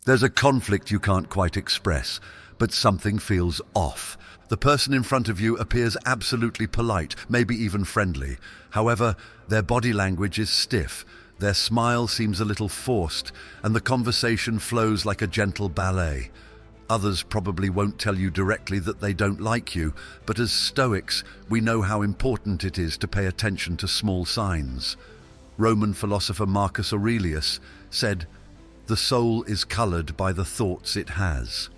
There's a conflict you can't quite express, but something feels off. The person in front of you appears absolutely polite, maybe even friendly. However, their body language is stiff, their smile seems a little forced, and the conversation flows like a gentle ballet. Others probably won't tell you directly that they don't like you, but as Stoics, we know how important it is to pay attention to small signs. Roman philosopher Marcus Aurelius said, "The soul is colored by the thoughts it has."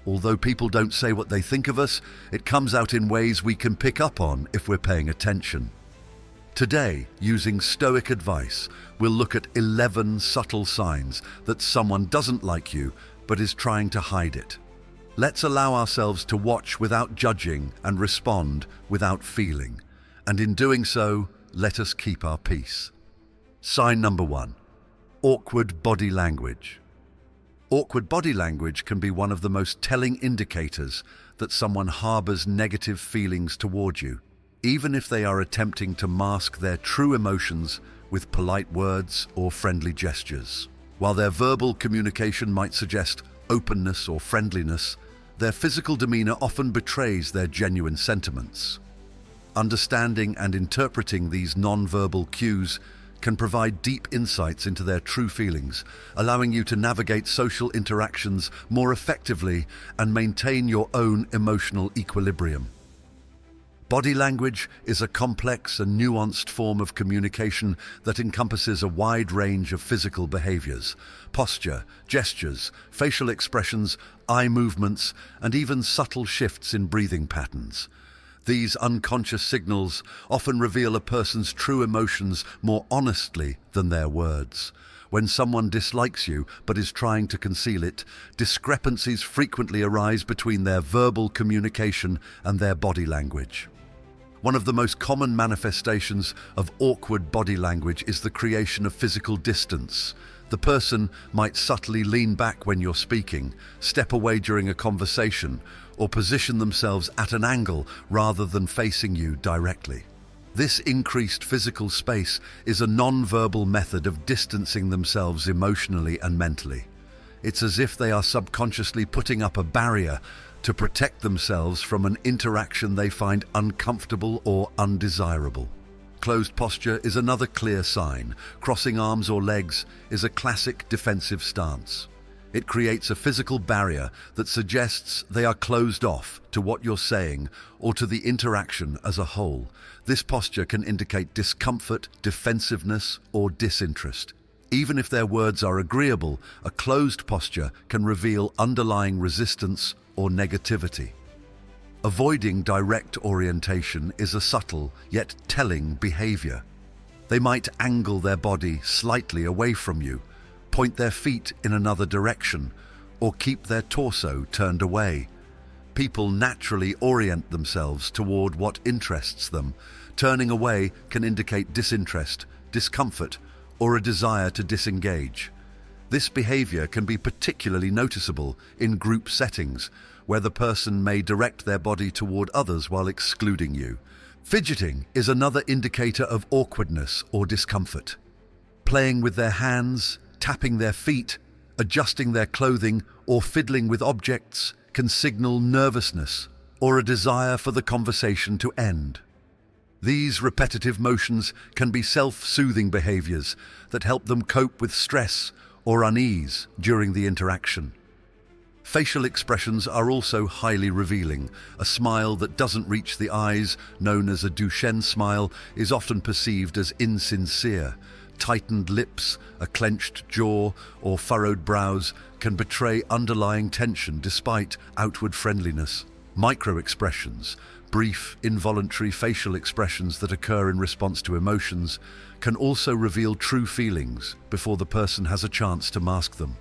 Although people don't say what they think of us, it comes out in ways we can pick up on if we're paying attention. Today, using Stoic advice, we'll look at 11 subtle signs that someone doesn't like you but is trying to hide it. Let's allow ourselves to watch without judging and respond without feeling. And in doing so, let us keep our peace. Sign number 1. Awkward body language. Awkward body language can be one of the most telling indicators that someone harbors negative feelings toward you, even if they are attempting to mask their true emotions with polite words or friendly gestures. While their verbal communication might suggest openness or friendliness, their physical demeanor often betrays their genuine sentiments. Understanding and interpreting these non-verbal cues can provide deep insights into their true feelings, allowing you to navigate social interactions more effectively and maintain your own emotional equilibrium. Body language is a complex and nuanced form of communication that encompasses a wide range of physical behaviors: posture, gestures, facial expressions, eye movements, and even subtle shifts in breathing patterns. These unconscious signals often reveal a person's true emotions more honestly than their words. When someone dislikes you but is trying to conceal it, discrepancies frequently arise between their verbal communication and their body language. One of the most common manifestations of awkward body language is the creation of physical distance. The person might subtly lean back when you're speaking, step away during a conversation, or position themselves at an angle rather than facing you directly. This increased physical space is a non-verbal method of distancing themselves emotionally and mentally. It's as if they are subconsciously putting up a barrier to protect themselves from an interaction they find uncomfortable or undesirable. Closed posture is another clear sign. Crossing arms or legs is a classic defensive stance. It creates a physical barrier that suggests they are closed off to what you're saying or to the interaction as a whole. This posture can indicate discomfort, defensiveness, or disinterest. Even if their words are agreeable, a closed posture can reveal underlying resistance or negativity. Avoiding direct orientation is a subtle yet telling behavior. They might angle their body slightly away from you, point their feet in another direction, or keep their torso turned away. People naturally orient themselves toward what interests them. Turning away can indicate disinterest, discomfort, or a desire to disengage. This behavior can be particularly noticeable in group settings, where the person may direct their body toward others while excluding you. Fidgeting is another indicator of awkwardness or discomfort. Playing with their hands, tapping their feet, adjusting their clothing, or fiddling with objects can signal nervousness or a desire for the conversation to end. These repetitive motions can be self-soothing behaviors that help them cope with stress or unease during the interaction. Facial expressions are also highly revealing. A smile that doesn't reach the eyes, known as a Duchenne smile, is often perceived as insincere. Tightened lips, a clenched jaw, or furrowed brows can betray underlying tension despite outward friendliness. Micro-expressions, brief, involuntary facial expressions that occur in response to emotions, can also reveal true feelings before the person has a chance to mask them.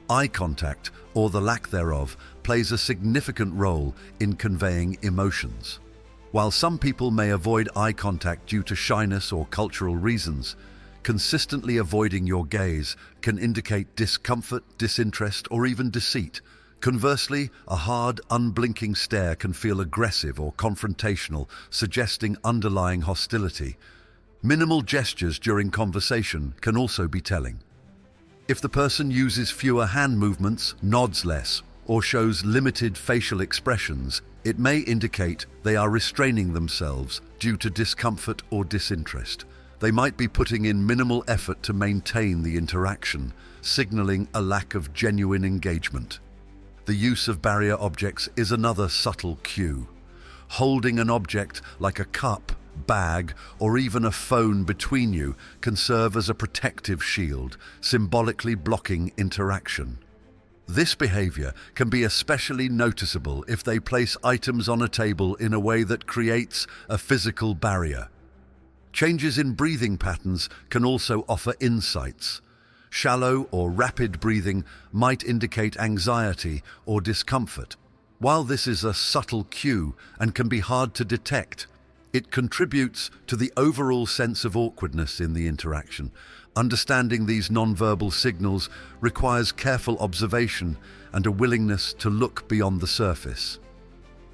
Eye contact, or the lack thereof, plays a significant role in conveying emotions. While some people may avoid eye contact due to shyness or cultural reasons, consistently avoiding your gaze can indicate discomfort, disinterest, or even deceit. Conversely, a hard, unblinking stare can feel aggressive or confrontational, suggesting underlying hostility. Minimal gestures during conversation can also be telling. If the person uses fewer hand movements, nods less, or shows limited facial expressions, it may indicate they are restraining themselves due to discomfort or disinterest. They might be putting in minimal effort to maintain the interaction, signaling a lack of genuine engagement. The use of barrier objects is another subtle cue. Holding an object like a cup, bag, or even a phone between you can serve as a protective shield, symbolically blocking interaction. This behavior can be especially noticeable if they place items on a table in a way that creates a physical barrier. Changes in breathing patterns can also offer insights. Shallow or rapid breathing might indicate anxiety or discomfort. While this is a subtle cue and can be hard to detect, it contributes to the overall sense of awkwardness in the interaction. Understanding these nonverbal signals requires careful observation and a willingness to look beyond the surface.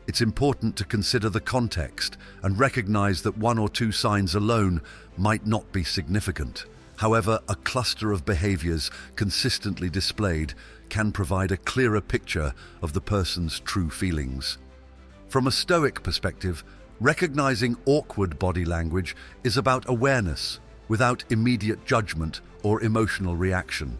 It's important to consider the context and recognize that one or two signs alone might not be significant. However, a cluster of behaviors consistently displayed can provide a clearer picture of the person's true feelings. From a Stoic perspective, recognizing awkward body language is about awareness without immediate judgment or emotional reaction.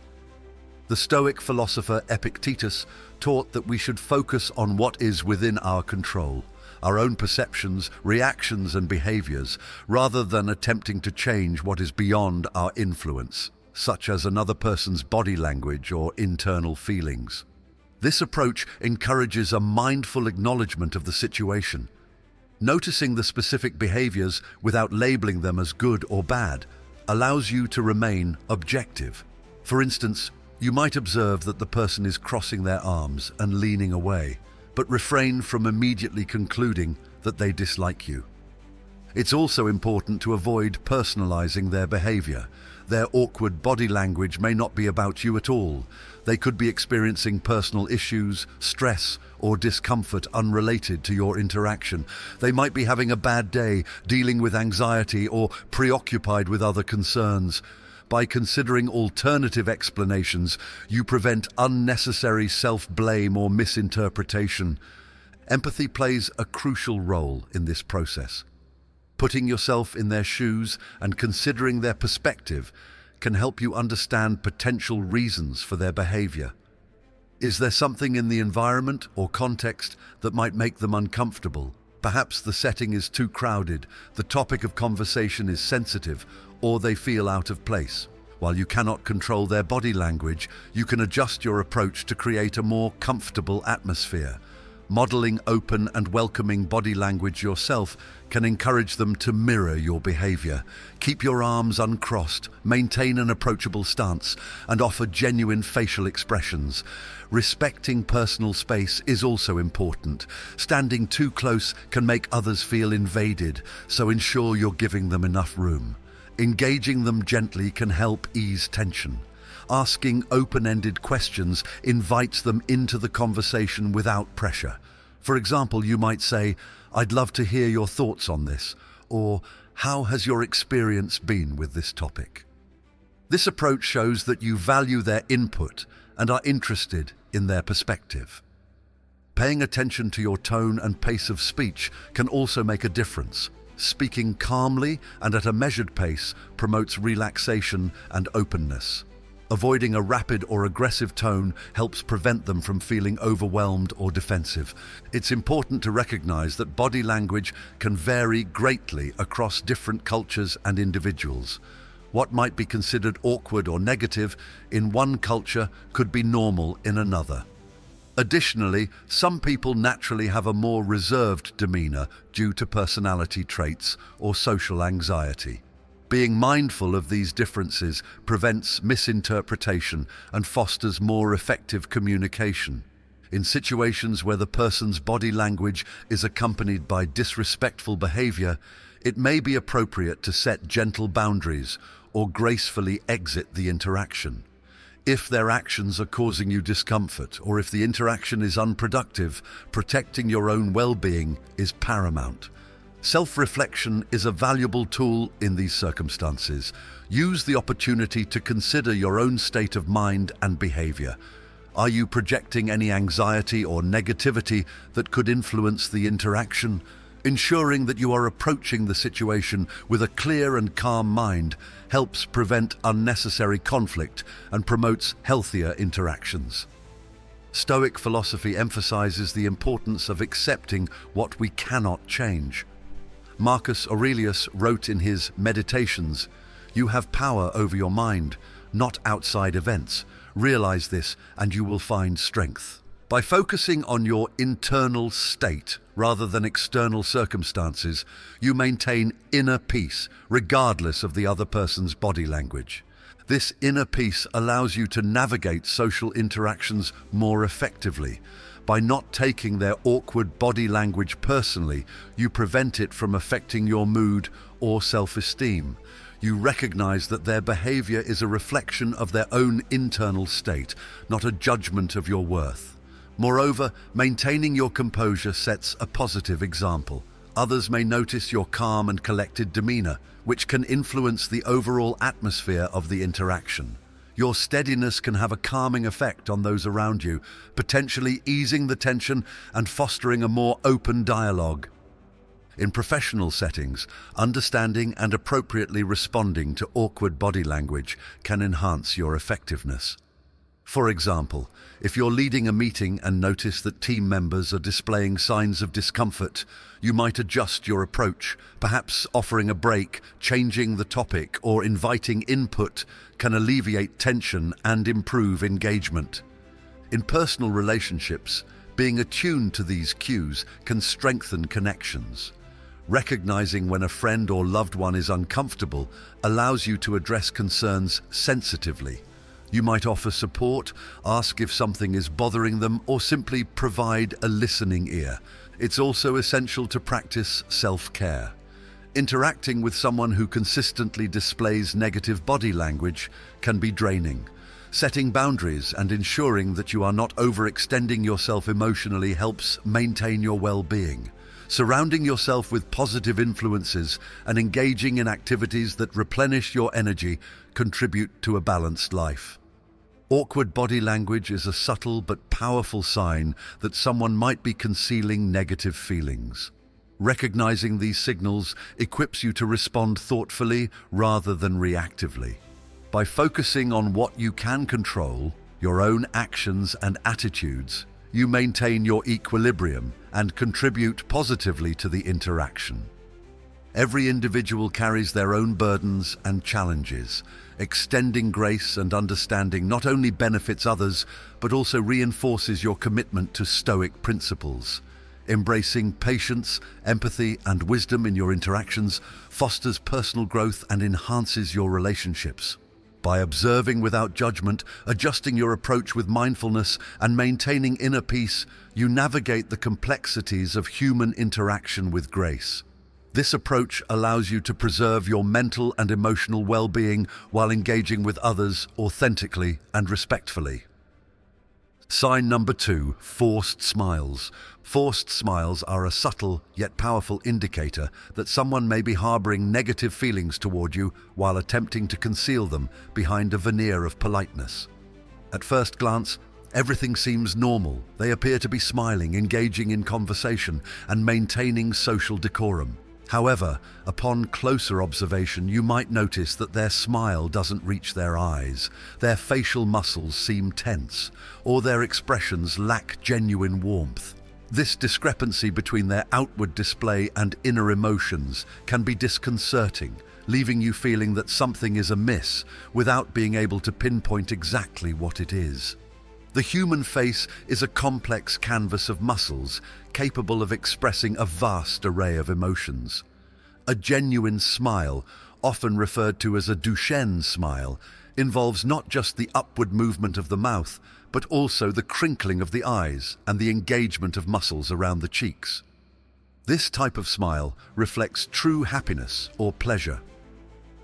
The Stoic philosopher Epictetus taught that we should focus on what is within our control, our own perceptions, reactions, and behaviors, rather than attempting to change what is beyond our influence, such as another person's body language or internal feelings. This approach encourages a mindful acknowledgement of the situation. Noticing the specific behaviors without labeling them as good or bad allows you to remain objective. For instance, you might observe that the person is crossing their arms and leaning away, but refrain from immediately concluding that they dislike you. It's also important to avoid personalizing their behavior. Their awkward body language may not be about you at all. They could be experiencing personal issues, stress, or discomfort unrelated to your interaction. They might be having a bad day, dealing with anxiety, or preoccupied with other concerns. By considering alternative explanations, you prevent unnecessary self-blame or misinterpretation. Empathy plays a crucial role in this process. Putting yourself in their shoes and considering their perspective can help you understand potential reasons for their behavior. Is there something in the environment or context that might make them uncomfortable? Perhaps the setting is too crowded, the topic of conversation is sensitive, or they feel out of place. While you cannot control their body language, you can adjust your approach to create a more comfortable atmosphere. Modeling open and welcoming body language yourself can encourage them to mirror your behavior. Keep your arms uncrossed, maintain an approachable stance, and offer genuine facial expressions. Respecting personal space is also important. Standing too close can make others feel invaded, so ensure you're giving them enough room. Engaging them gently can help ease tension. Asking open-ended questions invites them into the conversation without pressure. For example, you might say, "I'd love to hear your thoughts on this," or "How has your experience been with this topic?" This approach shows that you value their input and are interested in their perspective. Paying attention to your tone and pace of speech can also make a difference. Speaking calmly and at a measured pace promotes relaxation and openness. Avoiding a rapid or aggressive tone helps prevent them from feeling overwhelmed or defensive. It's important to recognize that body language can vary greatly across different cultures and individuals. What might be considered awkward or negative in one culture could be normal in another. Additionally, some people naturally have a more reserved demeanor due to personality traits or social anxiety. Being mindful of these differences prevents misinterpretation and fosters more effective communication. In situations where the person's body language is accompanied by disrespectful behavior, it may be appropriate to set gentle boundaries or gracefully exit the interaction. If their actions are causing you discomfort or if the interaction is unproductive, protecting your own well-being is paramount. Self-reflection is a valuable tool in these circumstances. Use the opportunity to consider your own state of mind and behavior. Are you projecting any anxiety or negativity that could influence the interaction? Ensuring that you are approaching the situation with a clear and calm mind helps prevent unnecessary conflict and promotes healthier interactions. Stoic philosophy emphasizes the importance of accepting what we cannot change. Marcus Aurelius wrote in his Meditations, "You have power over your mind, not outside events. Realize this and you will find strength." By focusing on your internal state rather than external circumstances, you maintain inner peace regardless of the other person's body language. This inner peace allows you to navigate social interactions more effectively. By not taking their awkward body language personally, you prevent it from affecting your mood or self-esteem. You recognize that their behavior is a reflection of their own internal state, not a judgment of your worth. Moreover, maintaining your composure sets a positive example. Others may notice your calm and collected demeanor, which can influence the overall atmosphere of the interaction. Your steadiness can have a calming effect on those around you, potentially easing the tension and fostering a more open dialogue. In professional settings, understanding and appropriately responding to awkward body language can enhance your effectiveness. For example, if you're leading a meeting and notice that team members are displaying signs of discomfort, you might adjust your approach. Perhaps offering a break, changing the topic, or inviting input can alleviate tension and improve engagement. In personal relationships, being attuned to these cues can strengthen connections. Recognizing when a friend or loved one is uncomfortable allows you to address concerns sensitively. You might offer support, ask if something is bothering them, or simply provide a listening ear. It's also essential to practice self-care. Interacting with someone who consistently displays negative body language can be draining. Setting boundaries and ensuring that you are not overextending yourself emotionally helps maintain your well-being. Surrounding yourself with positive influences and engaging in activities that replenish your energy contribute to a balanced life. Awkward body language is a subtle but powerful sign that someone might be concealing negative feelings. Recognizing these signals equips you to respond thoughtfully rather than reactively. By focusing on what you can control, your own actions and attitudes, you maintain your equilibrium and contribute positively to the interaction. Every individual carries their own burdens and challenges. Extending grace and understanding not only benefits others, but also reinforces your commitment to Stoic principles. Embracing patience, empathy, and wisdom in your interactions fosters personal growth and enhances your relationships. By observing without judgment, adjusting your approach with mindfulness, and maintaining inner peace, you navigate the complexities of human interaction with grace. This approach allows you to preserve your mental and emotional well-being while engaging with others authentically and respectfully. Sign number 2, forced smiles. Forced smiles are a subtle yet powerful indicator that someone may be harboring negative feelings toward you while attempting to conceal them behind a veneer of politeness. At first glance, everything seems normal. They appear to be smiling, engaging in conversation, and maintaining social decorum. However, upon closer observation, you might notice that their smile doesn't reach their eyes, their facial muscles seem tense, or their expressions lack genuine warmth. This discrepancy between their outward display and inner emotions can be disconcerting, leaving you feeling that something is amiss without being able to pinpoint exactly what it is. The human face is a complex canvas of muscles capable of expressing a vast array of emotions. A genuine smile, often referred to as a Duchenne smile, involves not just the upward movement of the mouth, but also the crinkling of the eyes and the engagement of muscles around the cheeks. This type of smile reflects true happiness or pleasure.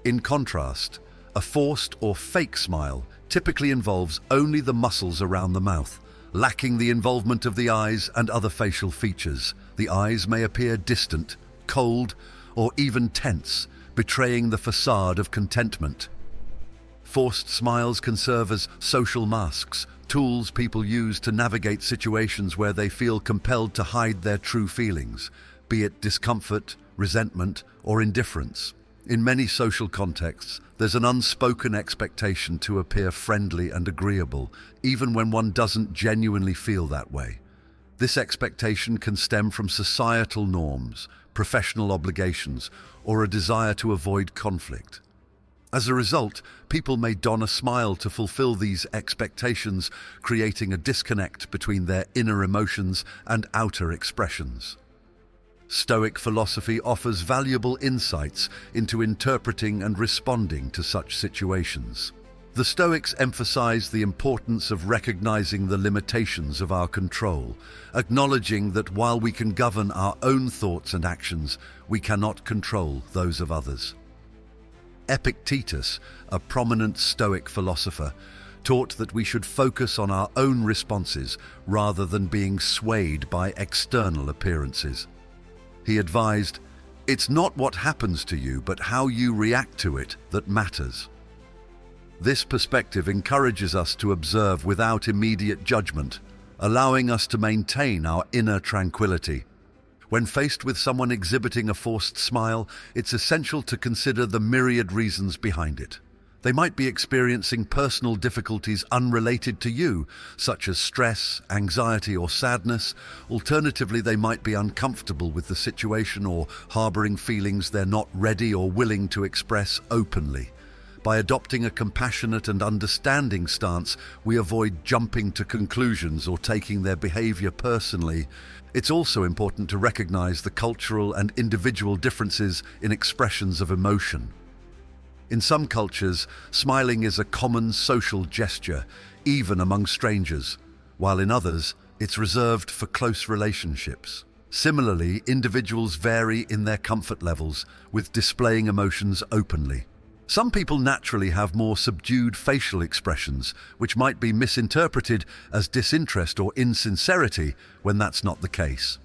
In contrast, a forced or fake smile typically involves only the muscles around the mouth, lacking the involvement of the eyes and other facial features. The eyes may appear distant, cold, or even tense, betraying the facade of contentment. Forced smiles can serve as social masks, tools people use to navigate situations where they feel compelled to hide their true feelings, be it discomfort, resentment, or indifference. In many social contexts, there's an unspoken expectation to appear friendly and agreeable, even when one doesn't genuinely feel that way. This expectation can stem from societal norms, professional obligations, or a desire to avoid conflict. As a result, people may don a smile to fulfill these expectations, creating a disconnect between their inner emotions and outer expressions. Stoic philosophy offers valuable insights into interpreting and responding to such situations. The Stoics emphasize the importance of recognizing the limitations of our control, acknowledging that while we can govern our own thoughts and actions, we cannot control those of others. Epictetus, a prominent Stoic philosopher, taught that we should focus on our own responses rather than being swayed by external appearances. He advised, "It's not what happens to you, but how you react to it that matters." This perspective encourages us to observe without immediate judgment, allowing us to maintain our inner tranquility. When faced with someone exhibiting a forced smile, it's essential to consider the myriad reasons behind it. They might be experiencing personal difficulties unrelated to you, such as stress, anxiety, or sadness. Alternatively, they might be uncomfortable with the situation or harboring feelings they're not ready or willing to express openly. By adopting a compassionate and understanding stance, we avoid jumping to conclusions or taking their behavior personally. It's also important to recognize the cultural and individual differences in expressions of emotion. In some cultures, smiling is a common social gesture, even among strangers, while in others, it's reserved for close relationships. Similarly, individuals vary in their comfort levels with displaying emotions openly. Some people naturally have more subdued facial expressions, which might be misinterpreted as disinterest or insincerity when that's not the case.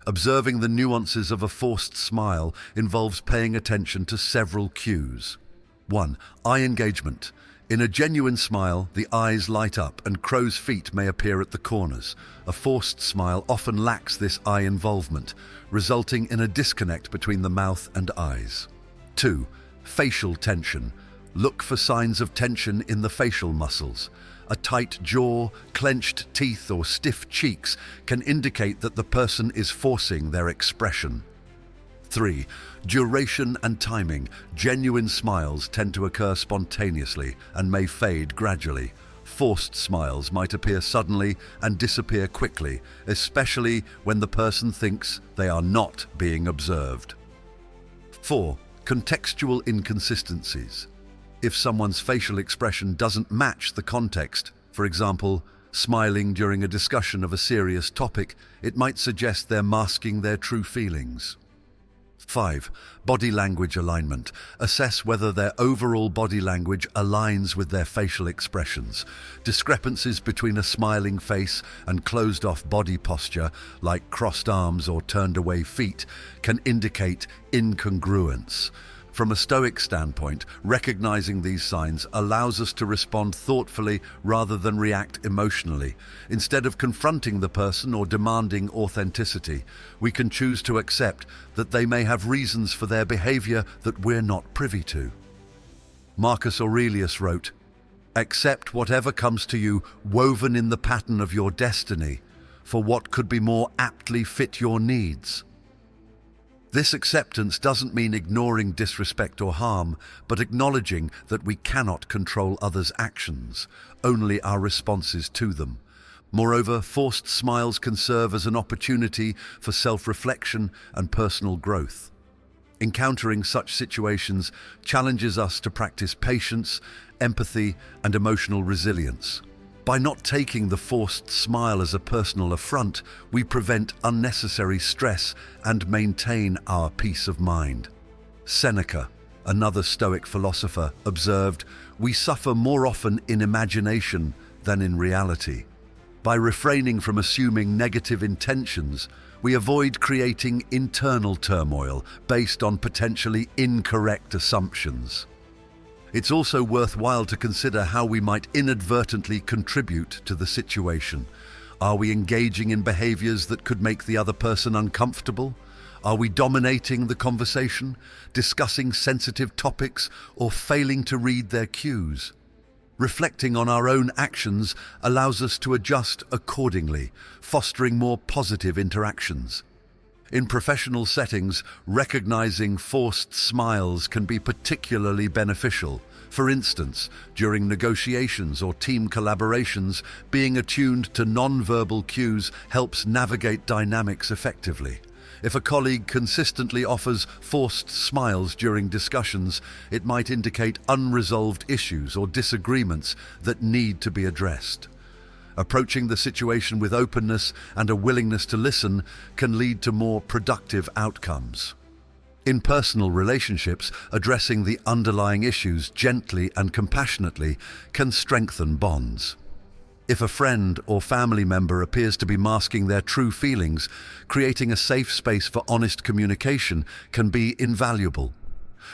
Observing the nuances of a forced smile involves paying attention to several cues. 1. Eye engagement. In a genuine smile, the eyes light up and crow's feet may appear at the corners. A forced smile often lacks this eye involvement, resulting in a disconnect between the mouth and eyes. 2. Facial tension. Look for signs of tension in the facial muscles. A tight jaw, clenched teeth, or stiff cheeks can indicate that the person is forcing their expression. 3. Duration and timing. Genuine smiles tend to occur spontaneously and may fade gradually. Forced smiles might appear suddenly and disappear quickly, especially when the person thinks they are not being observed. 4. Contextual inconsistencies. If someone's facial expression doesn't match the context, for example, smiling during a discussion of a serious topic, it might suggest they're masking their true feelings. 5. Body language alignment. Assess whether their overall body language aligns with their facial expressions. Discrepancies between a smiling face and closed-off body posture, like crossed arms or turned-away feet, can indicate incongruence. From a Stoic standpoint, recognizing these signs allows us to respond thoughtfully rather than react emotionally. Instead of confronting the person or demanding authenticity, we can choose to accept that they may have reasons for their behavior that we're not privy to. Marcus Aurelius wrote, "Accept whatever comes to you woven in the pattern of your destiny, for what could be more aptly fit your needs." This acceptance doesn't mean ignoring disrespect or harm, but acknowledging that we cannot control others' actions, only our responses to them. Moreover, forced smiles can serve as an opportunity for self-reflection and personal growth. Encountering such situations challenges us to practice patience, empathy, and emotional resilience. By not taking the forced smile as a personal affront, we prevent unnecessary stress and maintain our peace of mind. Seneca, another Stoic philosopher, observed, "We suffer more often in imagination than in reality." By refraining from assuming negative intentions, We avoid creating internal turmoil based on potentially incorrect assumptions. It's also worthwhile to consider how we might inadvertently contribute to the situation. Are we engaging in behaviors that could make the other person uncomfortable? Are we dominating the conversation, discussing sensitive topics, or failing to read their cues? Reflecting on our own actions allows us to adjust accordingly, fostering more positive interactions. In professional settings, recognizing forced smiles can be particularly beneficial. For instance, during negotiations or team collaborations, being attuned to non-verbal cues helps navigate dynamics effectively. If a colleague consistently offers forced smiles during discussions, it might indicate unresolved issues or disagreements that need to be addressed. Approaching the situation with openness and a willingness to listen can lead to more productive outcomes. In personal relationships, addressing the underlying issues gently and compassionately can strengthen bonds. If a friend or family member appears to be masking their true feelings, creating a safe space for honest communication can be invaluable.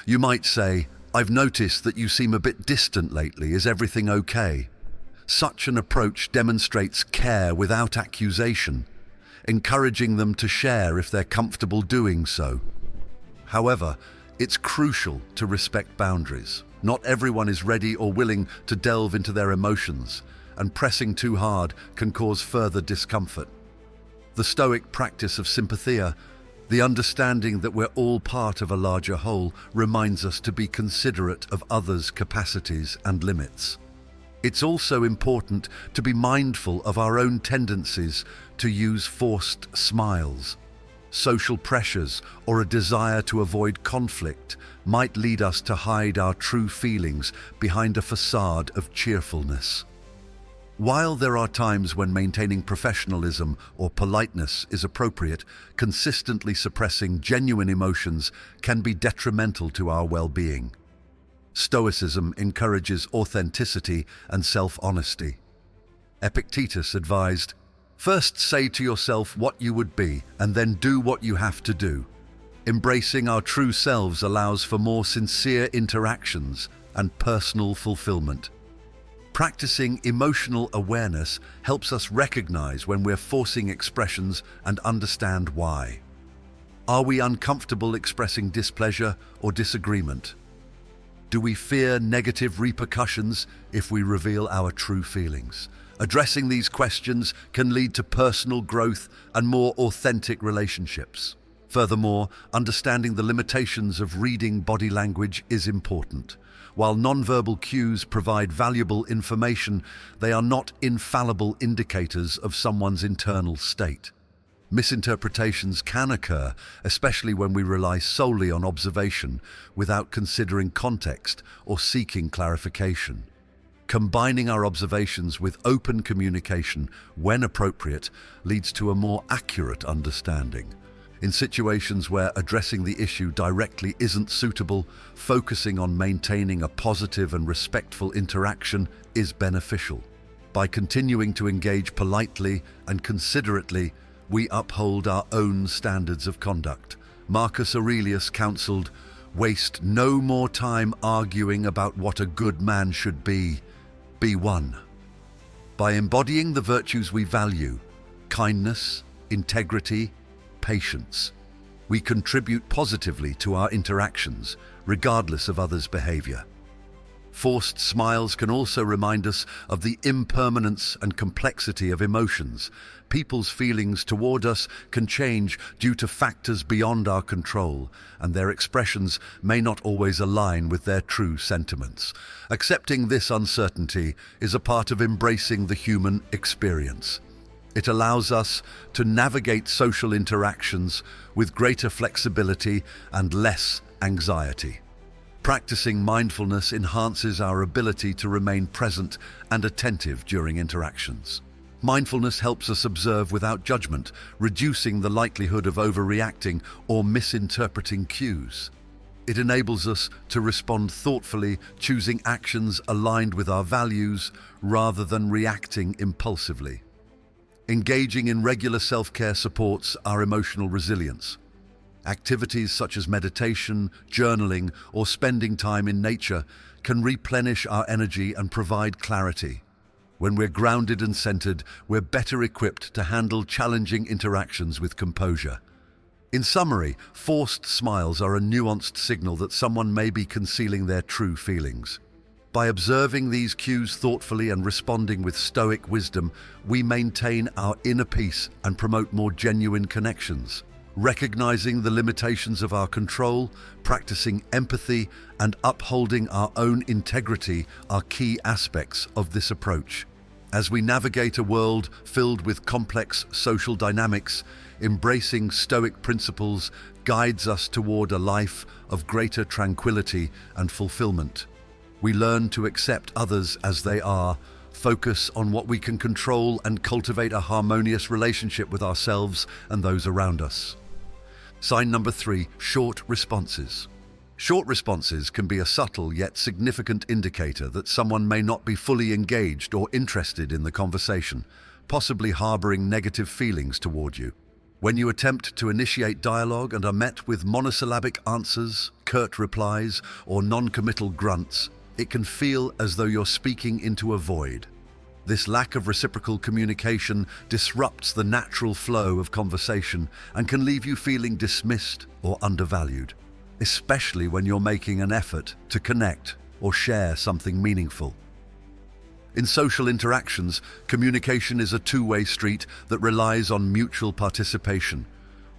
You might say, "I've noticed that you seem a bit distant lately. Is everything okay?" Such an approach demonstrates care without accusation, encouraging them to share if they're comfortable doing so. However, it's crucial to respect boundaries. Not everyone is ready or willing to delve into their emotions, and pressing too hard can cause further discomfort. The Stoic practice of sympathia, the understanding that we're all part of a larger whole, reminds us to be considerate of others' capacities and limits. It's also important to be mindful of our own tendencies to use forced smiles. Social pressures or a desire to avoid conflict might lead us to hide our true feelings behind a facade of cheerfulness. While there are times when maintaining professionalism or politeness is appropriate, consistently suppressing genuine emotions can be detrimental to our well-being. Stoicism encourages authenticity and self-honesty. Epictetus advised, "First say to yourself what you would be, and then do what you have to do." Embracing our true selves allows for more sincere interactions and personal fulfillment. Practicing emotional awareness helps us recognize when we're forcing expressions and understand why. Are we uncomfortable expressing displeasure or disagreement? Do we fear negative repercussions if we reveal our true feelings? Addressing these questions can lead to personal growth and more authentic relationships. Furthermore, understanding the limitations of reading body language is important. While nonverbal cues provide valuable information, they are not infallible indicators of someone's internal state. Misinterpretations can occur, especially when we rely solely on observation without considering context or seeking clarification. Combining our observations with open communication, when appropriate, leads to a more accurate understanding. In situations where addressing the issue directly isn't suitable, focusing on maintaining a positive and respectful interaction is beneficial. By continuing to engage politely and considerately, we uphold our own standards of conduct. Marcus Aurelius counseled, "Waste no more time arguing about what a good man should be. Be one." By embodying the virtues we value, kindness, integrity, patience, we contribute positively to our interactions, regardless of others' behavior. Forced smiles can also remind us of the impermanence and complexity of emotions. People's feelings toward us can change due to factors beyond our control, and their expressions may not always align with their true sentiments. Accepting this uncertainty is a part of embracing the human experience. It allows us to navigate social interactions with greater flexibility and less anxiety. Practicing mindfulness enhances our ability to remain present and attentive during interactions. Mindfulness helps us observe without judgment, reducing the likelihood of overreacting or misinterpreting cues. It enables us to respond thoughtfully, choosing actions aligned with our values rather than reacting impulsively. Engaging in regular self-care supports our emotional resilience. Activities such as meditation, journaling, or spending time in nature can replenish our energy and provide clarity. When we're grounded and centered, we're better equipped to handle challenging interactions with composure. In summary, forced smiles are a nuanced signal that someone may be concealing their true feelings. By observing these cues thoughtfully and responding with Stoic wisdom, we maintain our inner peace and promote more genuine connections. Recognizing the limitations of our control, practicing empathy, and upholding our own integrity are key aspects of this approach. As we navigate a world filled with complex social dynamics, embracing Stoic principles guides us toward a life of greater tranquility and fulfillment. We learn to accept others as they are, focus on what we can control, and cultivate a harmonious relationship with ourselves and those around us. Sign number 3, short responses. Short responses can be a subtle yet significant indicator that someone may not be fully engaged or interested in the conversation, possibly harboring negative feelings toward you. When you attempt to initiate dialogue and are met with monosyllabic answers, curt replies, or non-committal grunts, it can feel as though you're speaking into a void. This lack of reciprocal communication disrupts the natural flow of conversation and can leave you feeling dismissed or undervalued, especially when you're making an effort to connect or share something meaningful. In social interactions, communication is a two-way street that relies on mutual participation.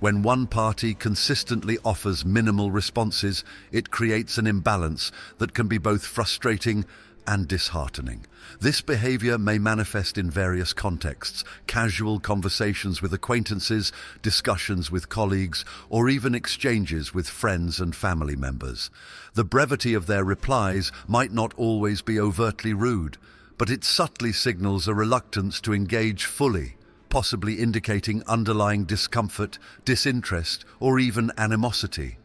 When one party consistently offers minimal responses, it creates an imbalance that can be both frustrating and disheartening. This behavior may manifest in various contexts: casual conversations with acquaintances, discussions with colleagues, or even exchanges with friends and family members. The brevity of their replies might not always be overtly rude, but it subtly signals a reluctance to engage fully, possibly indicating underlying discomfort, disinterest, or even animosity.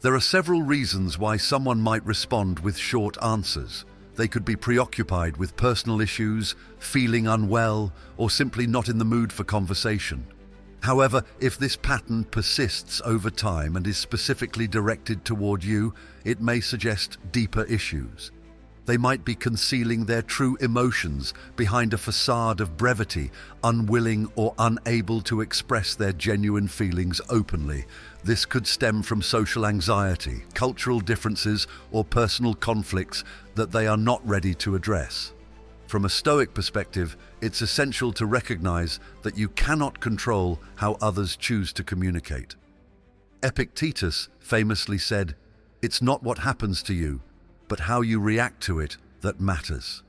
There are several reasons why someone might respond with short answers. They could be preoccupied with personal issues, feeling unwell, or simply not in the mood for conversation. However, if this pattern persists over time and is specifically directed toward you, it may suggest deeper issues. They might be concealing their true emotions behind a facade of brevity, unwilling or unable to express their genuine feelings openly. This could stem from social anxiety, cultural differences, or personal conflicts that they are not ready to address. From a Stoic perspective, it's essential to recognize that you cannot control how others choose to communicate. Epictetus famously said, "It's not what happens to you, but how you react to it that matters."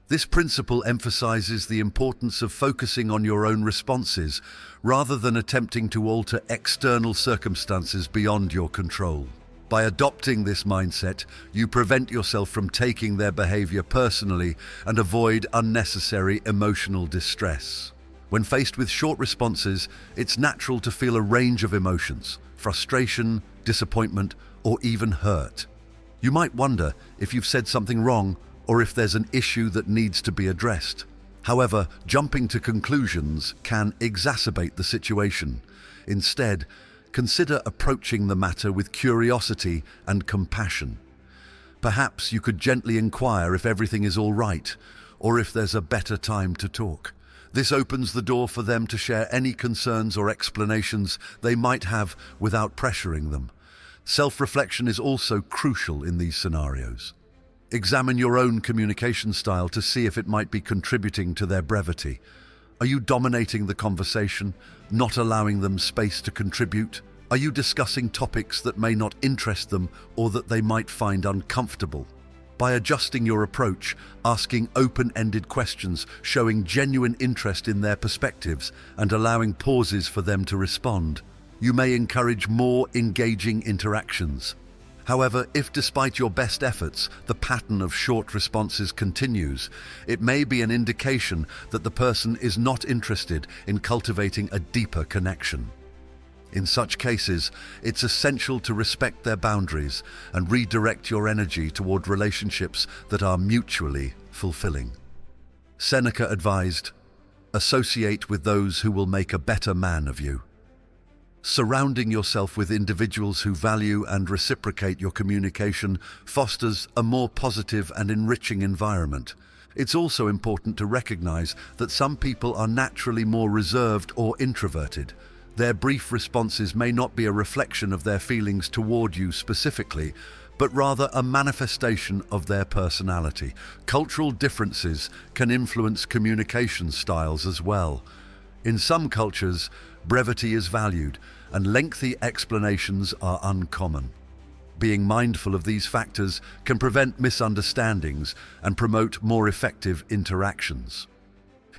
This principle emphasizes the importance of focusing on your own responses rather than attempting to alter external circumstances beyond your control. By adopting this mindset, you prevent yourself from taking their behavior personally and avoid unnecessary emotional distress. When faced with short responses, it's natural to feel a range of emotions: frustration, disappointment, or even hurt. You might wonder if you've said something wrong or if there's an issue that needs to be addressed. However, jumping to conclusions can exacerbate the situation. Instead, consider approaching the matter with curiosity and compassion. Perhaps you could gently inquire if everything is all right or if there's a better time to talk. This opens the door for them to share any concerns or explanations they might have without pressuring them. Self-reflection is also crucial in these scenarios. Examine your own communication style to see if it might be contributing to their brevity. Are you dominating the conversation, not allowing them space to contribute? Are you discussing topics that may not interest them or that they might find uncomfortable? By adjusting your approach, asking open-ended questions, showing genuine interest in their perspectives, and allowing pauses for them to respond, you may encourage more engaging interactions. However, if despite your best efforts, the pattern of short responses continues, it may be an indication that the person is not interested in cultivating a deeper connection. In such cases, it's essential to respect their boundaries and redirect your energy toward relationships that are mutually fulfilling. Seneca advised, Associate with those who will make a better man of you. Surrounding yourself with individuals who value and reciprocate your communication fosters a more positive and enriching environment. It's also important to recognize that some people are naturally more reserved or introverted. Their brief responses may not be a reflection of their feelings toward you specifically, but rather a manifestation of their personality. Cultural differences can influence communication styles as well. In some cultures, brevity is valued, and lengthy explanations are uncommon. Being mindful of these factors can prevent misunderstandings and promote more effective interactions.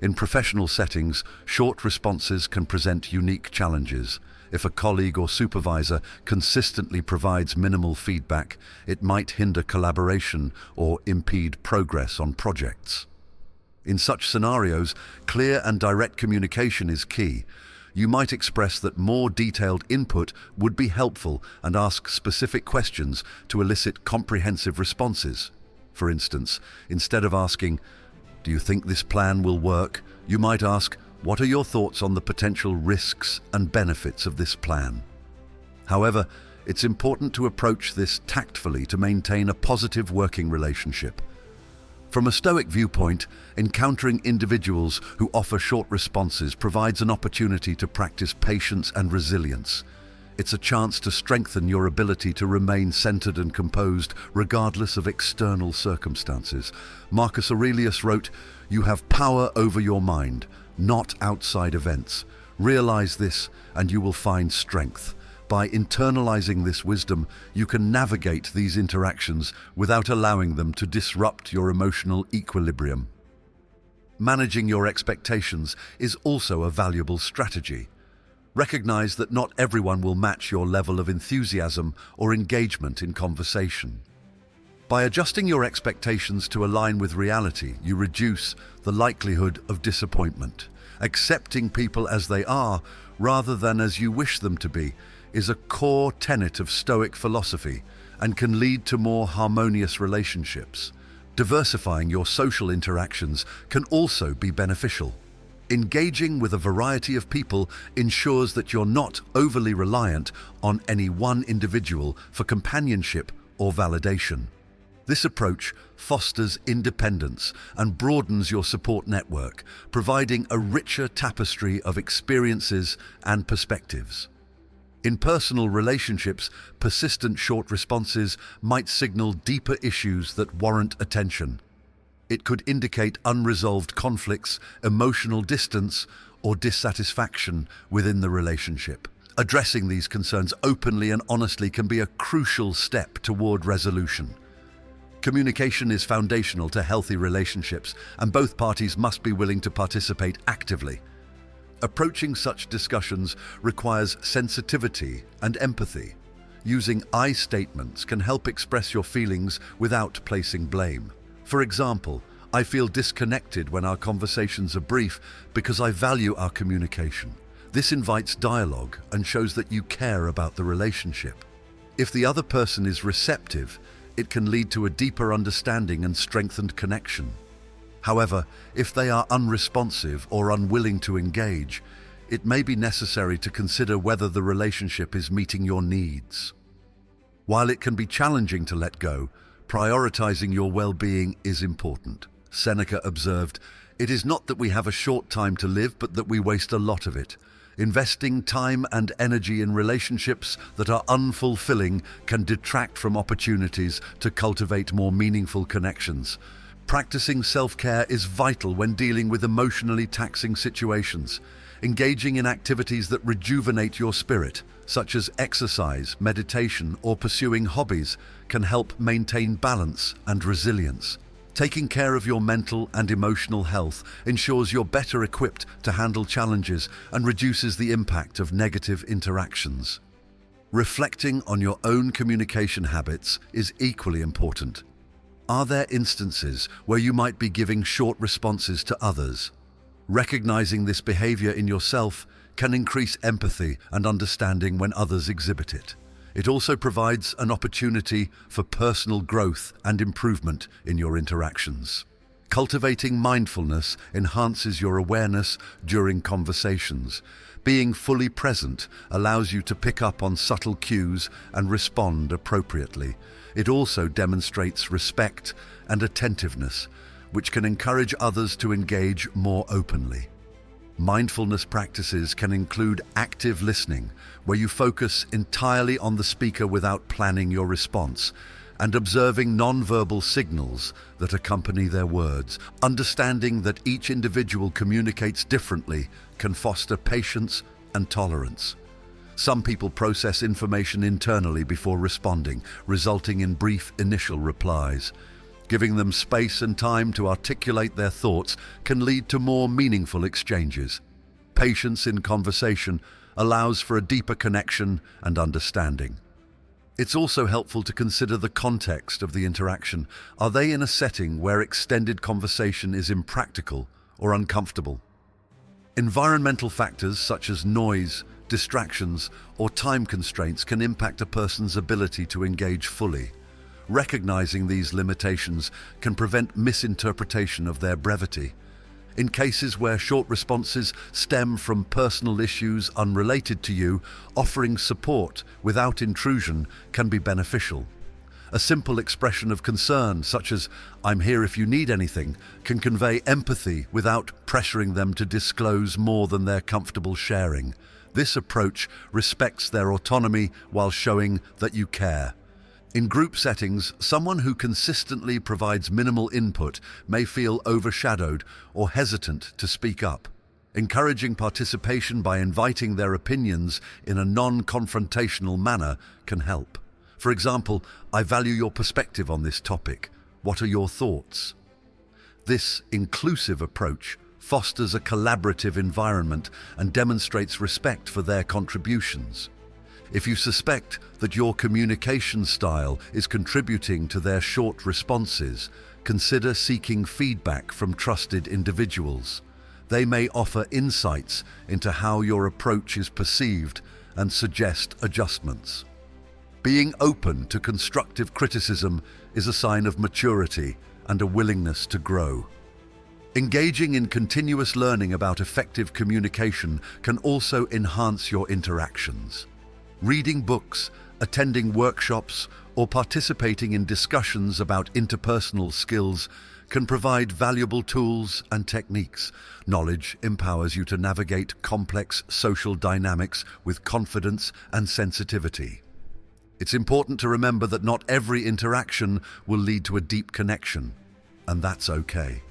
In professional settings, short responses can present unique challenges. If a colleague or supervisor consistently provides minimal feedback, it might hinder collaboration or impede progress on projects. In such scenarios, clear and direct communication is key. You might express that more detailed input would be helpful and ask specific questions to elicit comprehensive responses. For instance, instead of asking, "Do you think this plan will work?" you might ask, "What are your thoughts on the potential risks and benefits of this plan?" However, it's important to approach this tactfully to maintain a positive working relationship. From a Stoic viewpoint, encountering individuals who offer short responses provides an opportunity to practice patience and resilience. It's a chance to strengthen your ability to remain centered and composed regardless of external circumstances. Marcus Aurelius wrote, "You have power over your mind, not outside events. Realize this and you will find strength." By internalizing this wisdom, you can navigate these interactions without allowing them to disrupt your emotional equilibrium. Managing your expectations is also a valuable strategy. Recognize that not everyone will match your level of enthusiasm or engagement in conversation. By adjusting your expectations to align with reality, you reduce the likelihood of disappointment. Accepting people as they are, rather than as you wish them to be, is a core tenet of Stoic philosophy and can lead to more harmonious relationships. Diversifying your social interactions can also be beneficial. Engaging with a variety of people ensures that you're not overly reliant on any one individual for companionship or validation. This approach fosters independence and broadens your support network, providing a richer tapestry of experiences and perspectives. In personal relationships, persistent short responses might signal deeper issues that warrant attention. It could indicate unresolved conflicts, emotional distance, or dissatisfaction within the relationship. Addressing these concerns openly and honestly can be a crucial step toward resolution. Communication is foundational to healthy relationships, and both parties must be willing to participate actively. Approaching such discussions requires sensitivity and empathy. Using I statements can help express your feelings without placing blame. For example, "I feel disconnected when our conversations are brief because I value our communication." This invites dialogue and shows that you care about the relationship. If the other person is receptive, it can lead to a deeper understanding and strengthened connection. However, if they are unresponsive or unwilling to engage, it may be necessary to consider whether the relationship is meeting your needs. While it can be challenging to let go, prioritizing your well-being is important. Seneca observed, "It is not that we have a short time to live, but that we waste a lot of it." Investing time and energy in relationships that are unfulfilling can detract from opportunities to cultivate more meaningful connections. Practicing self-care is vital when dealing with emotionally taxing situations. Engaging in activities that rejuvenate your spirit, such as exercise, meditation, or pursuing hobbies, can help maintain balance and resilience. Taking care of your mental and emotional health ensures you're better equipped to handle challenges and reduces the impact of negative interactions. Reflecting on your own communication habits is equally important. Are there instances where you might be giving short responses to others? Recognizing this behavior in yourself can increase empathy and understanding when others exhibit it. It also provides an opportunity for personal growth and improvement in your interactions. Cultivating mindfulness enhances your awareness during conversations. Being fully present allows you to pick up on subtle cues and respond appropriately. It also demonstrates respect and attentiveness, which can encourage others to engage more openly. Mindfulness practices can include active listening, where you focus entirely on the speaker without planning your response, and observing non-verbal signals that accompany their words. Understanding that each individual communicates differently can foster patience and tolerance. Some people process information internally before responding, resulting in brief initial replies. Giving them space and time to articulate their thoughts can lead to more meaningful exchanges. Patience in conversation allows for a deeper connection and understanding. It's also helpful to consider the context of the interaction. Are they in a setting where extended conversation is impractical or uncomfortable? Environmental factors such as noise, distractions, or time constraints can impact a person's ability to engage fully. Recognizing these limitations can prevent misinterpretation of their brevity. In cases where short responses stem from personal issues unrelated to you, offering support without intrusion can be beneficial. A simple expression of concern, such as "I'm here if you need anything," can convey empathy without pressuring them to disclose more than they're comfortable sharing. This approach respects their autonomy while showing that you care. In group settings, someone who consistently provides minimal input may feel overshadowed or hesitant to speak up. Encouraging participation by inviting their opinions in a non-confrontational manner can help. For example, "I value your perspective on this topic. What are your thoughts?" This inclusive approach fosters a collaborative environment and demonstrates respect for their contributions. If you suspect that your communication style is contributing to their short responses, consider seeking feedback from trusted individuals. They may offer insights into how your approach is perceived and suggest adjustments. Being open to constructive criticism is a sign of maturity and a willingness to grow. Engaging in continuous learning about effective communication can also enhance your interactions. Reading books, attending workshops, or participating in discussions about interpersonal skills can provide valuable tools and techniques. Knowledge empowers you to navigate complex social dynamics with confidence and sensitivity. It's important to remember that not every interaction will lead to a deep connection, and that's okay.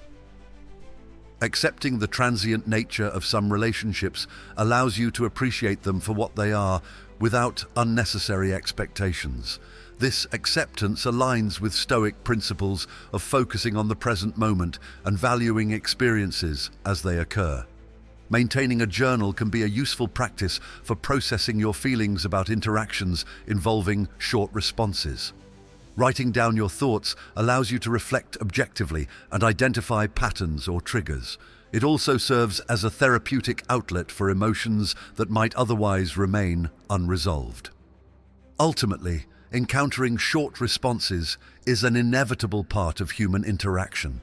Accepting the transient nature of some relationships allows you to appreciate them for what they are without unnecessary expectations. This acceptance aligns with Stoic principles of focusing on the present moment and valuing experiences as they occur. Maintaining a journal can be a useful practice for processing your feelings about interactions involving short responses. Writing down your thoughts allows you to reflect objectively and identify patterns or triggers. It also serves as a therapeutic outlet for emotions that might otherwise remain unresolved. Ultimately, encountering short responses is an inevitable part of human interaction.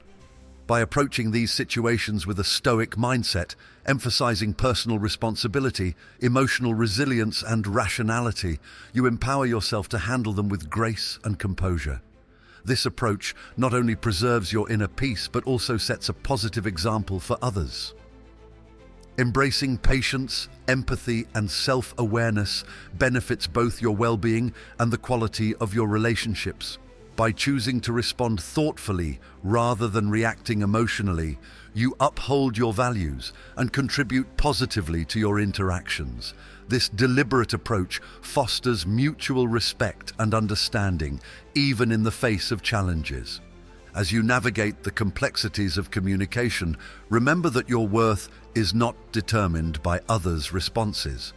By approaching these situations with a Stoic mindset, emphasizing personal responsibility, emotional resilience, and rationality, you empower yourself to handle them with grace and composure. This approach not only preserves your inner peace, but also sets a positive example for others. Embracing patience, empathy, and self-awareness benefits both your well-being and the quality of your relationships. By choosing to respond thoughtfully rather than reacting emotionally, you uphold your values and contribute positively to your interactions. This deliberate approach fosters mutual respect and understanding, even in the face of challenges. As you navigate the complexities of communication, remember that your worth is not determined by others' responses.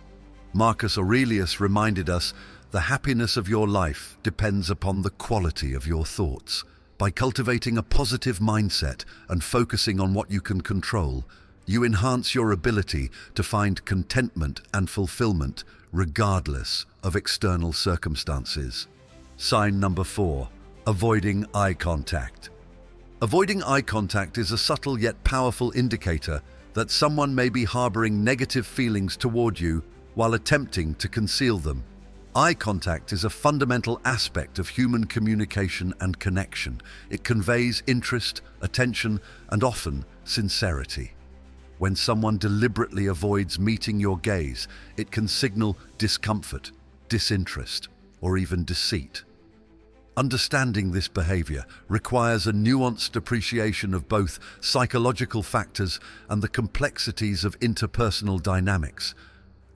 Marcus Aurelius reminded us, "The happiness of your life depends upon the quality of your thoughts." By cultivating a positive mindset and focusing on what you can control, you enhance your ability to find contentment and fulfillment regardless of external circumstances. Sign number 4, avoiding eye contact. Avoiding eye contact is a subtle yet powerful indicator that someone may be harboring negative feelings toward you while attempting to conceal them. Eye contact is a fundamental aspect of human communication and connection. It conveys interest, attention, and often sincerity. When someone deliberately avoids meeting your gaze, it can signal discomfort, disinterest, or even deceit. Understanding this behavior requires a nuanced appreciation of both psychological factors and the complexities of interpersonal dynamics.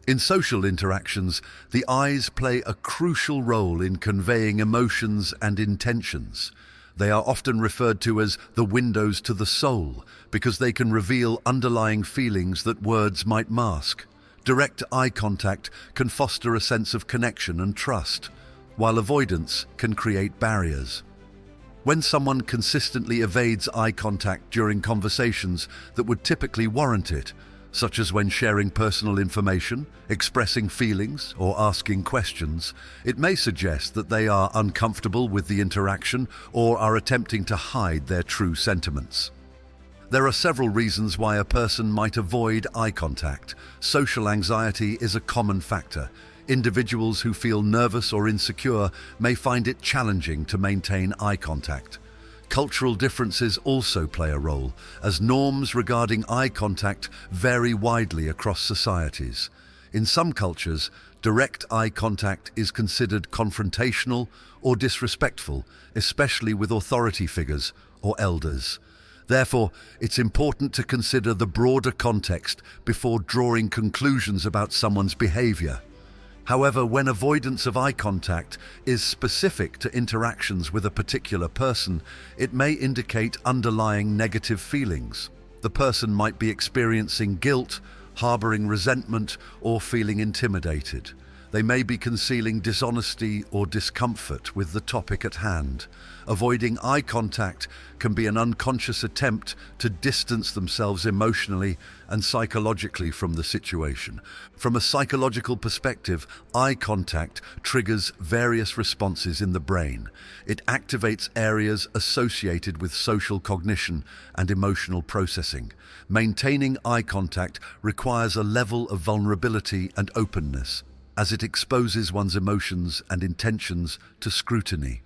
In social interactions, the eyes play a crucial role in conveying emotions and intentions. They are often referred to as the windows to the soul because they can reveal underlying feelings that words might mask. Direct eye contact can foster a sense of connection and trust, while avoidance can create barriers. When someone consistently evades eye contact during conversations that would typically warrant it, such as when sharing personal information, expressing feelings, or asking questions, it may suggest that they are uncomfortable with the interaction or are attempting to hide their true sentiments. There are several reasons why a person might avoid eye contact. Social anxiety is a common factor. Individuals who feel nervous or insecure may find it challenging to maintain eye contact. Cultural differences also play a role, as norms regarding eye contact vary widely across societies. In some cultures, direct eye contact is considered confrontational or disrespectful, especially with authority figures or elders. Therefore, it's important to consider the broader context before drawing conclusions about someone's behavior. However, when avoidance of eye contact is specific to interactions with a particular person, it may indicate underlying negative feelings. The person might be experiencing guilt, harboring resentment, or feeling intimidated. They may be concealing dishonesty or discomfort with the topic at hand. Avoiding eye contact can be an unconscious attempt to distance themselves emotionally and psychologically from the situation. From a psychological perspective, eye contact triggers various responses in the brain. It activates areas associated with social cognition and emotional processing. Maintaining eye contact requires a level of vulnerability and openness, as it exposes one's emotions and intentions to scrutiny.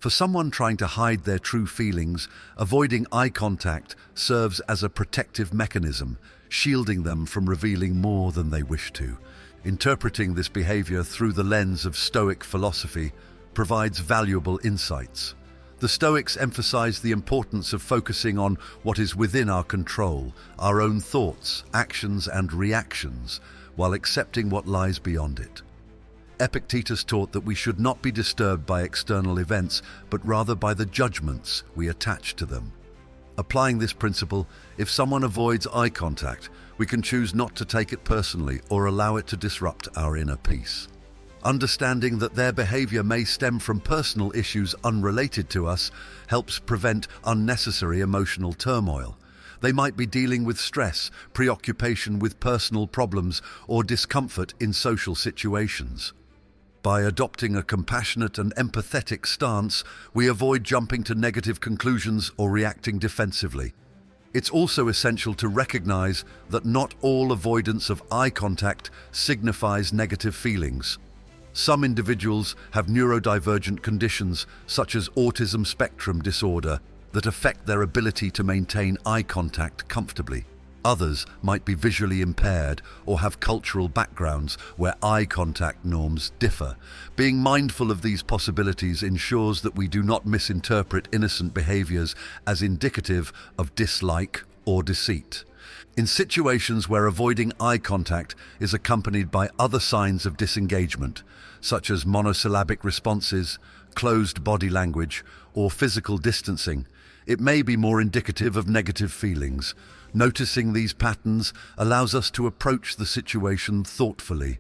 For someone trying to hide their true feelings, avoiding eye contact serves as a protective mechanism, shielding them from revealing more than they wish to. Interpreting this behavior through the lens of Stoic philosophy provides valuable insights. The Stoics emphasize the importance of focusing on what is within our control, our own thoughts, actions, and reactions, while accepting what lies beyond it. Epictetus taught that we should not be disturbed by external events, but rather by the judgments we attach to them. Applying this principle, if someone avoids eye contact, we can choose not to take it personally or allow it to disrupt our inner peace. Understanding that their behavior may stem from personal issues unrelated to us helps prevent unnecessary emotional turmoil. They might be dealing with stress, preoccupation with personal problems, or discomfort in social situations. By adopting a compassionate and empathetic stance, we avoid jumping to negative conclusions or reacting defensively. It's also essential to recognize that not all avoidance of eye contact signifies negative feelings. Some individuals have neurodivergent conditions, such as autism spectrum disorder, that affect their ability to maintain eye contact comfortably. Others might be visually impaired or have cultural backgrounds where eye contact norms differ. Being mindful of these possibilities ensures that we do not misinterpret innocent behaviors as indicative of dislike or deceit. In situations where avoiding eye contact is accompanied by other signs of disengagement, such as monosyllabic responses, closed body language, or physical distancing, it may be more indicative of negative feelings. Noticing these patterns allows us to approach the situation thoughtfully.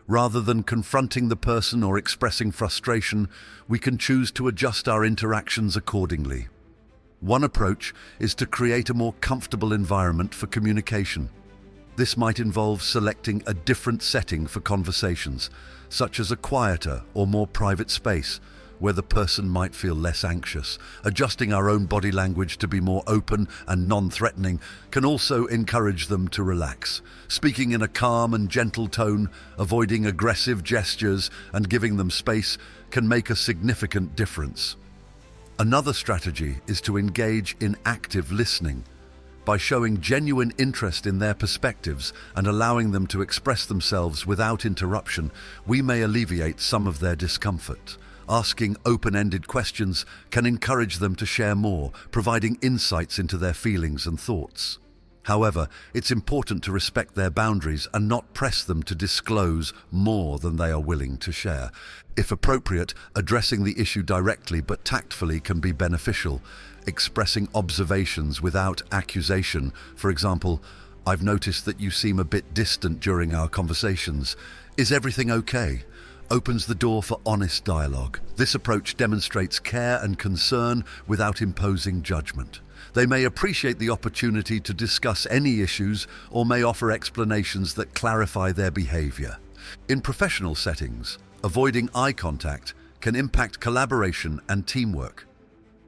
Rather than confronting the person or expressing frustration, we can choose to adjust our interactions accordingly. One approach is to create a more comfortable environment for communication. This might involve selecting a different setting for conversations, such as a quieter or more private space, where the person might feel less anxious. Adjusting our own body language to be more open and non-threatening can also encourage them to relax. Speaking in a calm and gentle tone, avoiding aggressive gestures, and giving them space can make a significant difference. Another strategy is to engage in active listening. By showing genuine interest in their perspectives and allowing them to express themselves without interruption, we may alleviate some of their discomfort. Asking open-ended questions can encourage them to share more, providing insights into their feelings and thoughts. However, it's important to respect their boundaries and not press them to disclose more than they are willing to share. If appropriate, addressing the issue directly but tactfully can be beneficial. Expressing observations without accusation, for example, "I've noticed that you seem a bit distant during our conversations. Is everything okay?" opens the door for honest dialogue. This approach demonstrates care and concern without imposing judgment. They may appreciate the opportunity to discuss any issues or may offer explanations that clarify their behavior. In professional settings, avoiding eye contact can impact collaboration and teamwork.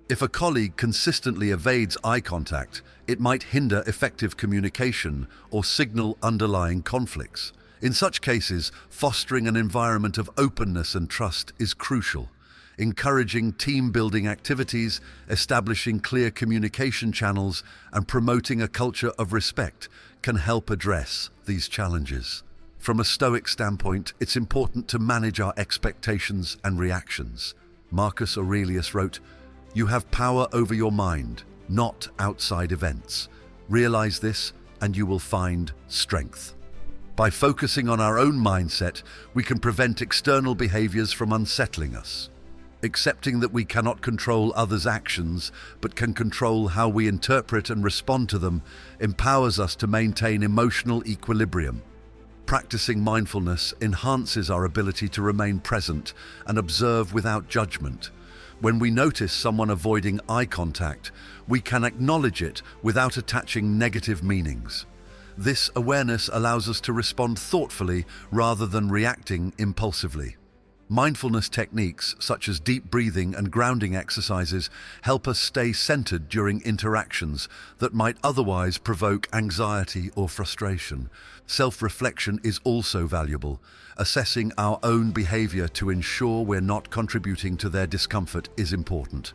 If a colleague consistently evades eye contact, it might hinder effective communication or signal underlying conflicts. In such cases, fostering an environment of openness and trust is crucial. Encouraging team-building activities, establishing clear communication channels, and promoting a culture of respect can help address these challenges. From a Stoic standpoint, it's important to manage our expectations and reactions. Marcus Aurelius wrote, "You have power over your mind, not outside events. Realize this, and you will find strength." By focusing on our own mindset, we can prevent external behaviors from unsettling us. Accepting that we cannot control others' actions, but can control how we interpret and respond to them, empowers us to maintain emotional equilibrium. Practicing mindfulness enhances our ability to remain present and observe without judgment. When we notice someone avoiding eye contact, we can acknowledge it without attaching negative meanings. This awareness allows us to respond thoughtfully rather than reacting impulsively. Mindfulness techniques such as deep breathing and grounding exercises help us stay centered during interactions that might otherwise provoke anxiety or frustration. Self-reflection is also valuable. Assessing our own behavior to ensure we're not contributing to their discomfort is important.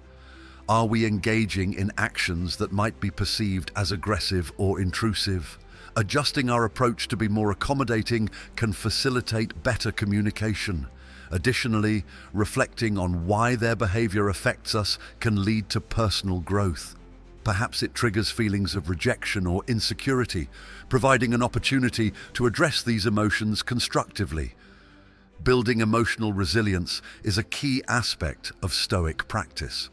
Are we engaging in actions that might be perceived as aggressive or intrusive? Adjusting our approach to be more accommodating can facilitate better communication. Additionally, reflecting on why their behavior affects us can lead to personal growth. Perhaps it triggers feelings of rejection or insecurity, providing an opportunity to address these emotions constructively. Building emotional resilience is a key aspect of Stoic practice.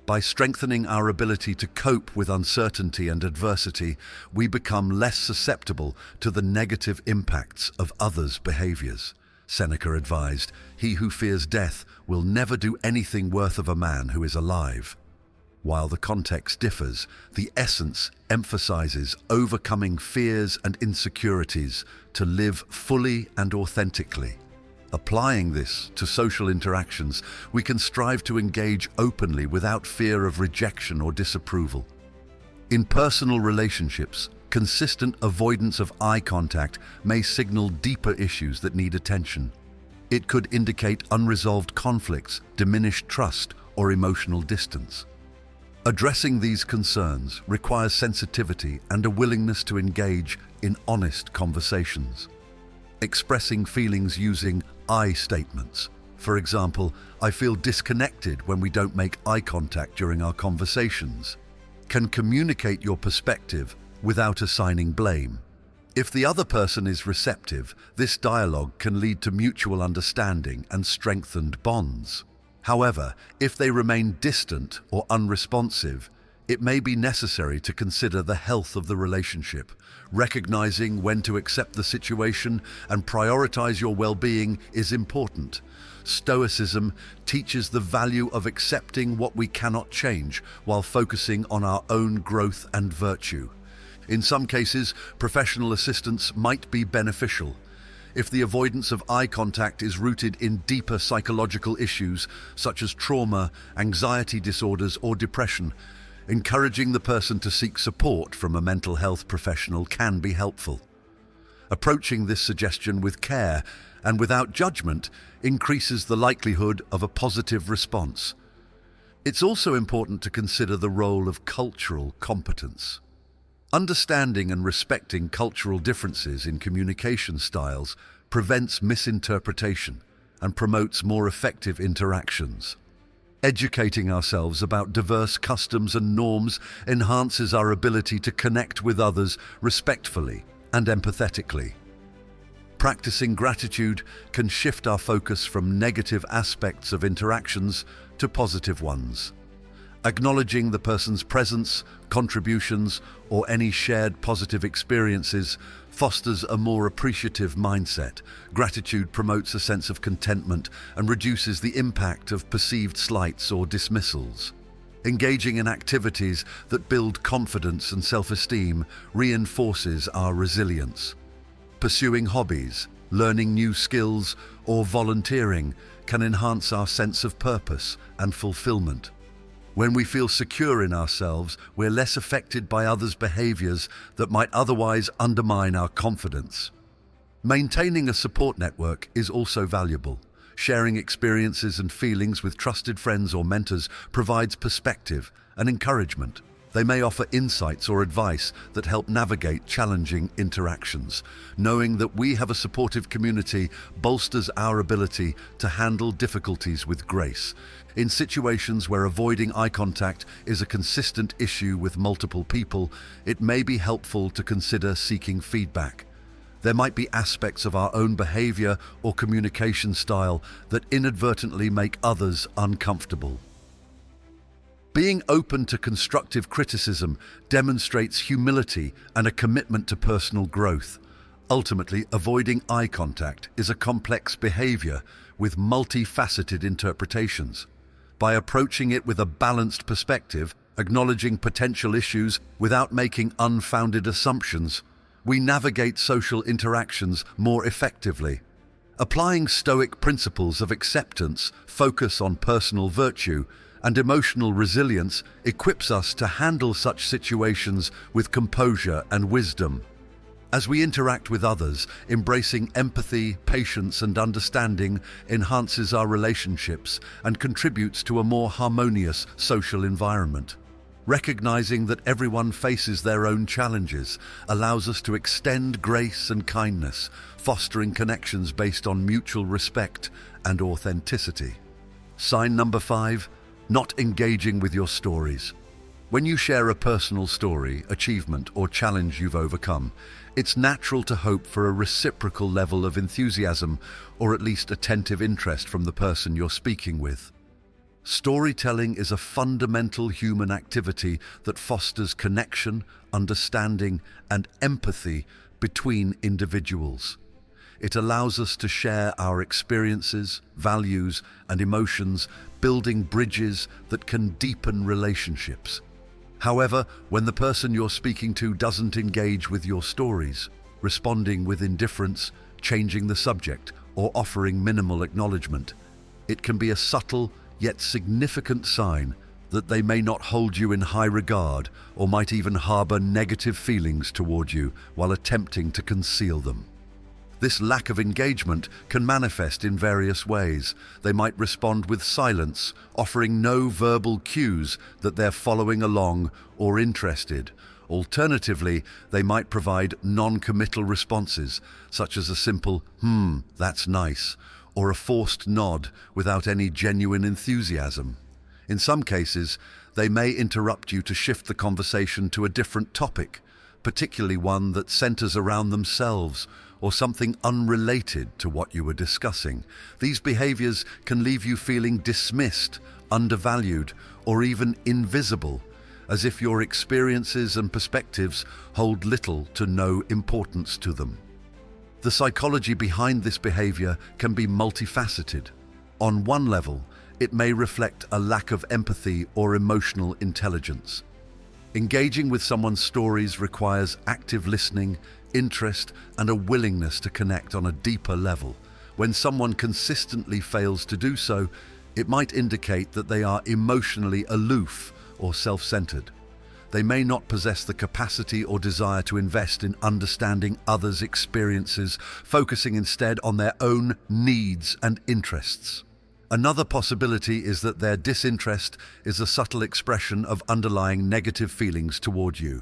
By strengthening our ability to cope with uncertainty and adversity, we become less susceptible to the negative impacts of others' behaviors. Seneca advised, "He who fears death will never do anything worth of a man who is alive." While the context differs, the essence emphasizes overcoming fears and insecurities to live fully and authentically. Applying this to social interactions, we can strive to engage openly without fear of rejection or disapproval. In personal relationships, consistent avoidance of eye contact may signal deeper issues that need attention. It could indicate unresolved conflicts, diminished trust, or emotional distance. Addressing these concerns requires sensitivity and a willingness to engage in honest conversations. Expressing feelings using I statements. For example, "I feel disconnected when we don't make eye contact during our conversations," can communicate your perspective without assigning blame. If the other person is receptive, this dialogue can lead to mutual understanding and strengthened bonds. However, if they remain distant or unresponsive, it may be necessary to consider the health of the relationship. Recognizing when to accept the situation and prioritize your well-being is important. Stoicism teaches the value of accepting what we cannot change while focusing on our own growth and virtue. In some cases, professional assistance might be beneficial. If the avoidance of eye contact is rooted in deeper psychological issues such as trauma, anxiety disorders, or depression, encouraging the person to seek support from a mental health professional can be helpful. Approaching this suggestion with care and without judgment increases the likelihood of a positive response. It's also important to consider the role of cultural competence. Understanding and respecting cultural differences in communication styles prevents misinterpretation and promotes more effective interactions. Educating ourselves about diverse customs and norms enhances our ability to connect with others respectfully and empathetically. Practicing gratitude can shift our focus from negative aspects of interactions to positive ones. Acknowledging the person's presence, contributions, or any shared positive experiences fosters a more appreciative mindset. Gratitude promotes a sense of contentment and reduces the impact of perceived slights or dismissals. Engaging in activities that build confidence and self-esteem reinforces our resilience. Pursuing hobbies, learning new skills, or volunteering can enhance our sense of purpose and fulfillment. When we feel secure in ourselves, we're less affected by others' behaviors that might otherwise undermine our confidence. Maintaining a support network is also valuable. Sharing experiences and feelings with trusted friends or mentors provides perspective and encouragement. They may offer insights or advice that help navigate challenging interactions. Knowing that we have a supportive community bolsters our ability to handle difficulties with grace. In situations where avoiding eye contact is a consistent issue with multiple people, it may be helpful to consider seeking feedback. There might be aspects of our own behavior or communication style that inadvertently make others uncomfortable. Being open to constructive criticism demonstrates humility and a commitment to personal growth. Ultimately, avoiding eye contact is a complex behavior with multifaceted interpretations. By approaching it with a balanced perspective, acknowledging potential issues without making unfounded assumptions, we navigate social interactions more effectively. Applying Stoic principles of acceptance, focus on personal virtue, and emotional resilience equips us to handle such situations with composure and wisdom. As we interact with others, embracing empathy, patience, and understanding enhances our relationships and contributes to a more harmonious social environment. Recognizing that everyone faces their own challenges allows us to extend grace and kindness, fostering connections based on mutual respect and authenticity. Sign number 5. Not engaging with your stories. When you share a personal story, achievement, or challenge you've overcome, it's natural to hope for a reciprocal level of enthusiasm or at least attentive interest from the person you're speaking with. Storytelling is a fundamental human activity that fosters connection, understanding, and empathy between individuals. It allows us to share our experiences, values, and emotions, building bridges that can deepen relationships. However, when the person you're speaking to doesn't engage with your stories, responding with indifference, changing the subject, or offering minimal acknowledgement, it can be a subtle yet significant sign that they may not hold you in high regard or might even harbor negative feelings toward you while attempting to conceal them. This lack of engagement can manifest in various ways. They might respond with silence, offering no verbal cues that they're following along or interested. Alternatively, they might provide non-committal responses, such as a simple, that's nice, or a forced nod without any genuine enthusiasm. In some cases, they may interrupt you to shift the conversation to a different topic, particularly one that centers around themselves or something unrelated to what you were discussing. These behaviors can leave you feeling dismissed, undervalued, or even invisible, as if your experiences and perspectives hold little to no importance to them. The psychology behind this behavior can be multifaceted. On one level, it may reflect a lack of empathy or emotional intelligence. Engaging with someone's stories requires active listening, interest, and a willingness to connect on a deeper level. When someone consistently fails to do so, it might indicate that they are emotionally aloof or self-centered. They may not possess the capacity or desire to invest in understanding others' experiences, focusing instead on their own needs and interests. Another possibility is that their disinterest is a subtle expression of underlying negative feelings toward you.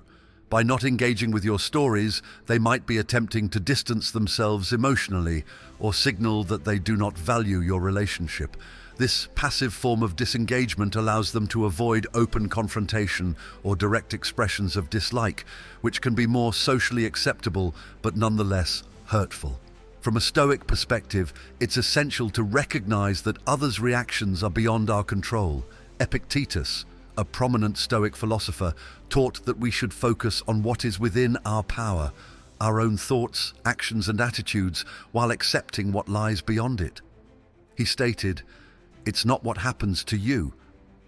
By not engaging with your stories, they might be attempting to distance themselves emotionally or signal that they do not value your relationship. This passive form of disengagement allows them to avoid open confrontation or direct expressions of dislike, which can be more socially acceptable but nonetheless hurtful. From a Stoic perspective, it's essential to recognize that others' reactions are beyond our control. Epictetus, a prominent Stoic philosopher, taught that we should focus on what is within our power, our own thoughts, actions, and attitudes, while accepting what lies beyond it. He stated, "It's not what happens to you,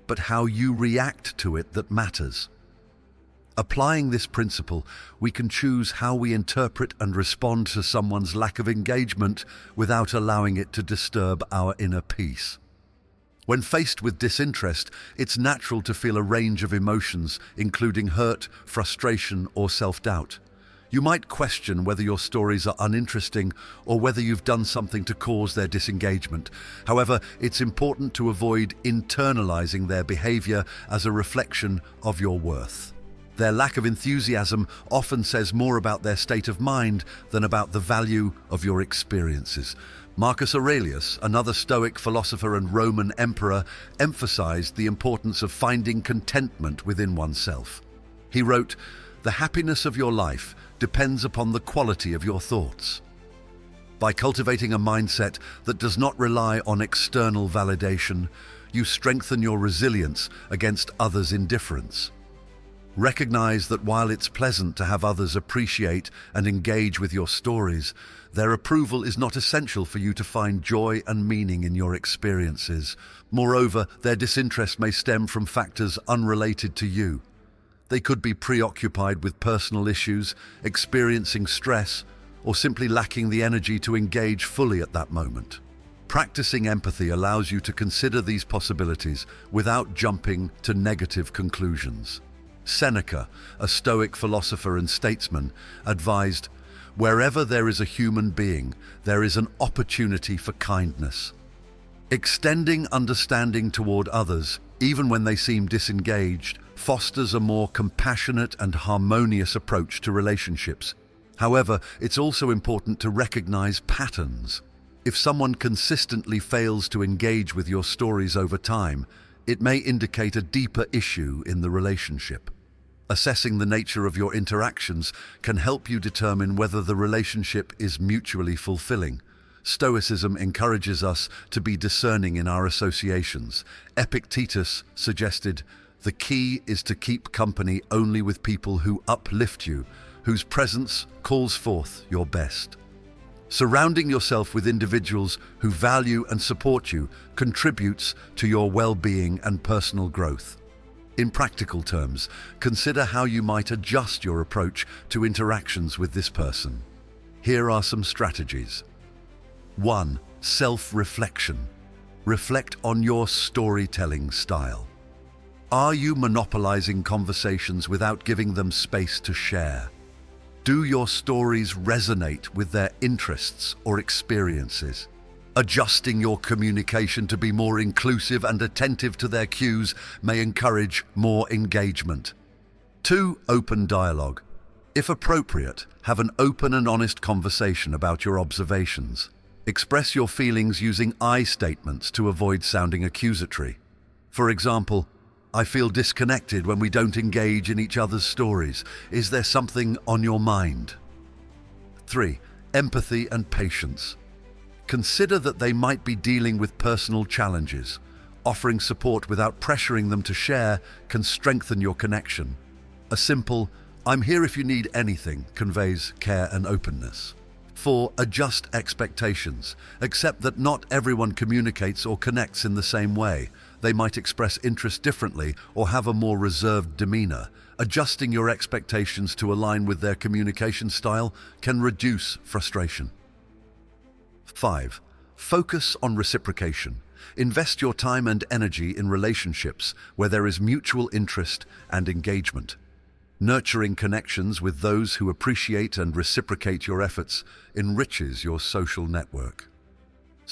but how you react to it that matters." Applying this principle, we can choose how we interpret and respond to someone's lack of engagement without allowing it to disturb our inner peace. When faced with disinterest, it's natural to feel a range of emotions, including hurt, frustration, or self-doubt. You might question whether your stories are uninteresting or whether you've done something to cause their disengagement. However, it's important to avoid internalizing their behavior as a reflection of your worth. Their lack of enthusiasm often says more about their state of mind than about the value of your experiences. Marcus Aurelius, another Stoic philosopher and Roman emperor, emphasized the importance of finding contentment within oneself. He wrote, "The happiness of your life depends upon the quality of your thoughts." By cultivating a mindset that does not rely on external validation, you strengthen your resilience against others' indifference. Recognize that while it's pleasant to have others appreciate and engage with your stories, their approval is not essential for you to find joy and meaning in your experiences. Moreover, their disinterest may stem from factors unrelated to you. They could be preoccupied with personal issues, experiencing stress, or simply lacking the energy to engage fully at that moment. Practicing empathy allows you to consider these possibilities without jumping to negative conclusions. Seneca, a Stoic philosopher and statesman, advised, "Wherever there is a human being, there is an opportunity for kindness." Extending understanding toward others, even when they seem disengaged, fosters a more compassionate and harmonious approach to relationships. However, it's also important to recognize patterns. If someone consistently fails to engage with your stories over time, it may indicate a deeper issue in the relationship. Assessing the nature of your interactions can help you determine whether the relationship is mutually fulfilling. Stoicism encourages us to be discerning in our associations. Epictetus suggested, "The key is to keep company only with people who uplift you, whose presence calls forth your best." Surrounding yourself with individuals who value and support you contributes to your well-being and personal growth. In practical terms, consider how you might adjust your approach to interactions with this person. Here are some strategies. 1. Self-reflection. Reflect on your storytelling style. Are you monopolizing conversations without giving them space to share? Do your stories resonate with their interests or experiences? Adjusting your communication to be more inclusive and attentive to their cues may encourage more engagement. 2. Open dialogue. If appropriate, have an open and honest conversation about your observations. Express your feelings using I statements to avoid sounding accusatory. For example, "I feel disconnected when we don't engage in each other's stories. Is there something on your mind?" 3. Empathy and patience. Consider that they might be dealing with personal challenges. Offering support without pressuring them to share can strengthen your connection. A simple, "I'm here if you need anything," conveys care and openness. 4. Adjust expectations. Accept that not everyone communicates or connects in the same way. They might express interest differently or have a more reserved demeanor. Adjusting your expectations to align with their communication style can reduce frustration. 5. Focus on reciprocation. Invest your time and energy in relationships where there is mutual interest and engagement. Nurturing connections with those who appreciate and reciprocate your efforts enriches your social network.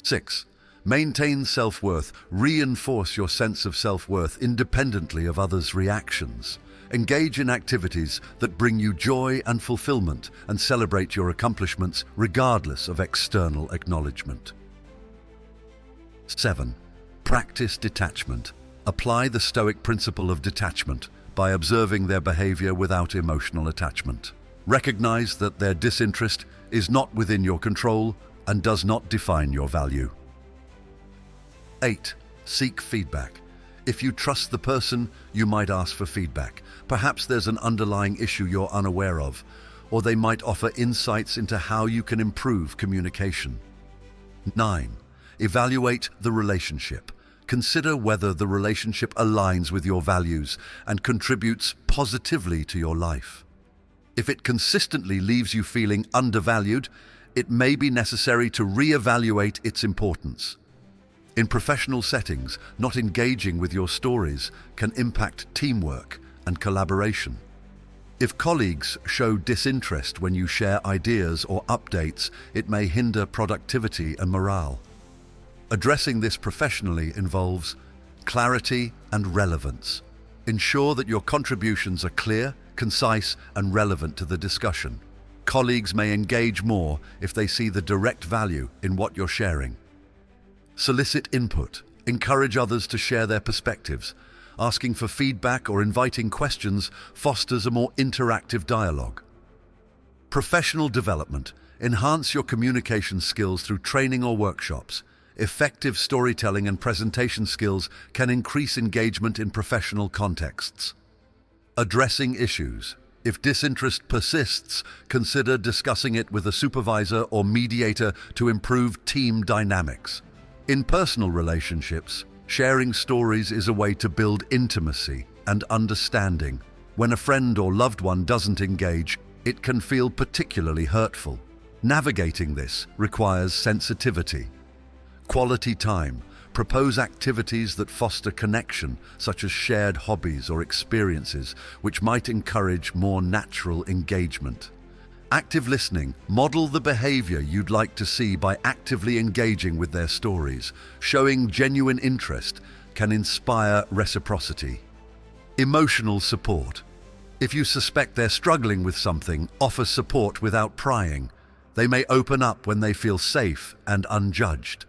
6. Maintain self-worth. Reinforce your sense of self-worth independently of others' reactions. Engage in activities that bring you joy and fulfillment, and celebrate your accomplishments regardless of external acknowledgement. 7. Practice detachment. Apply the Stoic principle of detachment by observing their behavior without emotional attachment. Recognize that their disinterest is not within your control and does not define your value. 8. Seek feedback. If you trust the person, you might ask for feedback. Perhaps there's an underlying issue you're unaware of, or they might offer insights into how you can improve communication. 9. Evaluate the relationship. Consider whether the relationship aligns with your values and contributes positively to your life. If it consistently leaves you feeling undervalued, it may be necessary to reevaluate its importance. In professional settings, not engaging with your stories can impact teamwork and collaboration. If colleagues show disinterest when you share ideas or updates, it may hinder productivity and morale. Addressing this professionally involves clarity and relevance. Ensure that your contributions are clear, concise, and relevant to the discussion. Colleagues may engage more if they see the direct value in what you're sharing. Solicit input. Encourage others to share their perspectives. Asking for feedback or inviting questions fosters a more interactive dialogue. Professional development. Enhance your communication skills through training or workshops. Effective storytelling and presentation skills can increase engagement in professional contexts. Addressing issues. If disinterest persists, consider discussing it with a supervisor or mediator to improve team dynamics. In personal relationships, sharing stories is a way to build intimacy and understanding. When a friend or loved one doesn't engage, it can feel particularly hurtful. Navigating this requires sensitivity. Quality time. Propose activities that foster connection, such as shared hobbies or experiences, which might encourage more natural engagement. Active listening. Model the behavior you'd like to see by actively engaging with their stories. Showing genuine interest can inspire reciprocity. Emotional support. If you suspect they're struggling with something, offer support without prying. They may open up when they feel safe and unjudged.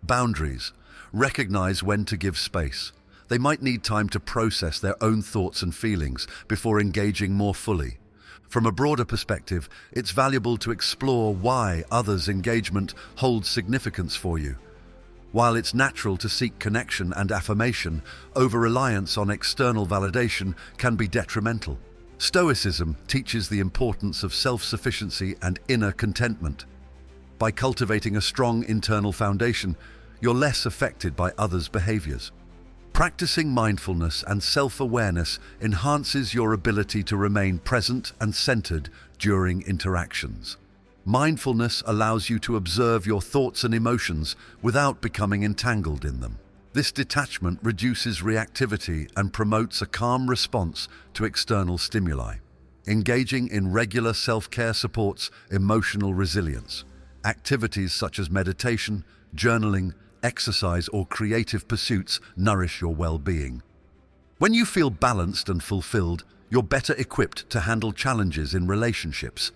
Boundaries. Recognize when to give space. They might need time to process their own thoughts and feelings before engaging more fully. From a broader perspective, it's valuable to explore why others' engagement holds significance for you. While it's natural to seek connection and affirmation, over-reliance on external validation can be detrimental. Stoicism teaches the importance of self-sufficiency and inner contentment. By cultivating a strong internal foundation, you're less affected by others' behaviors. Practicing mindfulness and self-awareness enhances your ability to remain present and centered during interactions. Mindfulness allows you to observe your thoughts and emotions without becoming entangled in them. This detachment reduces reactivity and promotes a calm response to external stimuli. Engaging in regular self-care supports emotional resilience. Activities such as meditation, journaling, exercise, or creative pursuits nourish your well-being. When you feel balanced and fulfilled, you're better equipped to handle challenges in relationships.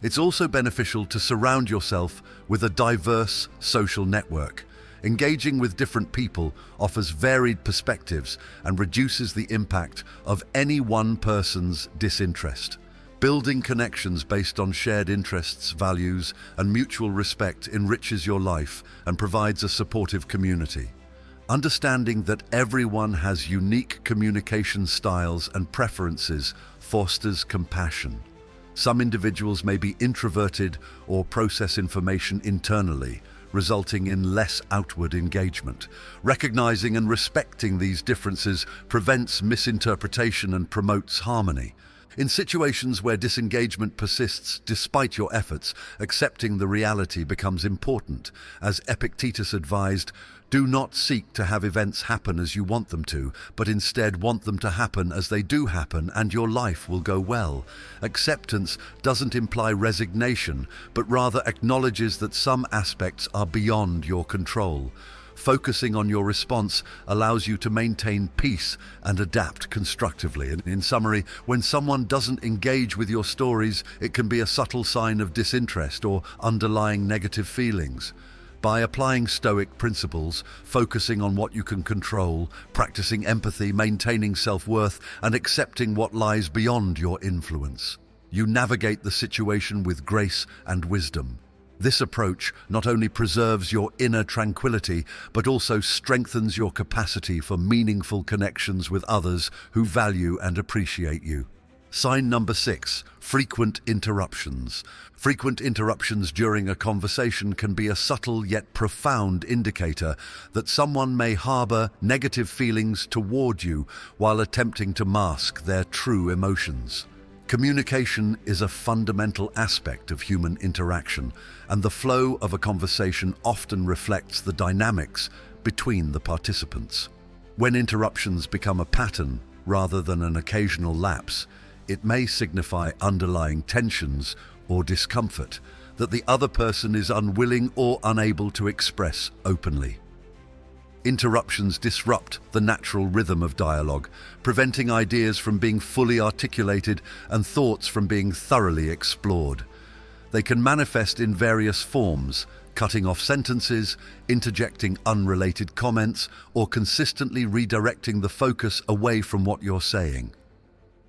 It's also beneficial to surround yourself with a diverse social network. Engaging with different people offers varied perspectives and reduces the impact of any one person's disinterest. Building connections based on shared interests, values, and mutual respect enriches your life and provides a supportive community. Understanding that everyone has unique communication styles and preferences fosters compassion. Some individuals may be introverted or process information internally, resulting in less outward engagement. Recognizing and respecting these differences prevents misinterpretation and promotes harmony. In situations where disengagement persists despite your efforts, accepting the reality becomes important. As Epictetus advised, do not seek to have events happen as you want them to, but instead want them to happen as they do happen, and your life will go well. Acceptance doesn't imply resignation, but rather acknowledges that some aspects are beyond your control. Focusing on your response allows you to maintain peace and adapt constructively. And in summary, when someone doesn't engage with your stories, it can be a subtle sign of disinterest or underlying negative feelings. By applying Stoic principles, focusing on what you can control, practicing empathy, maintaining self-worth, and accepting what lies beyond your influence, you navigate the situation with grace and wisdom. This approach not only preserves your inner tranquility, but also strengthens your capacity for meaningful connections with others who value and appreciate you. Sign number 6, frequent interruptions. Frequent interruptions during a conversation can be a subtle yet profound indicator that someone may harbor negative feelings toward you while attempting to mask their true emotions. Communication is a fundamental aspect of human interaction, and the flow of a conversation often reflects the dynamics between the participants. When interruptions become a pattern rather than an occasional lapse, it may signify underlying tensions or discomfort that the other person is unwilling or unable to express openly. Interruptions disrupt the natural rhythm of dialogue, preventing ideas from being fully articulated and thoughts from being thoroughly explored. They can manifest in various forms, cutting off sentences, interjecting unrelated comments, or consistently redirecting the focus away from what you're saying.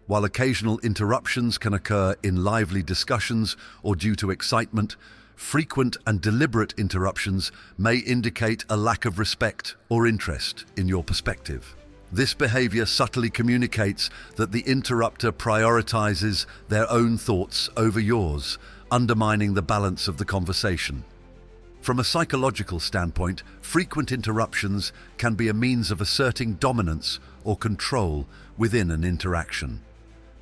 While occasional interruptions can occur in lively discussions or due to excitement, frequent and deliberate interruptions may indicate a lack of respect or interest in your perspective. This behavior subtly communicates that the interrupter prioritizes their own thoughts over yours, undermining the balance of the conversation. From a psychological standpoint, frequent interruptions can be a means of asserting dominance or control within an interaction.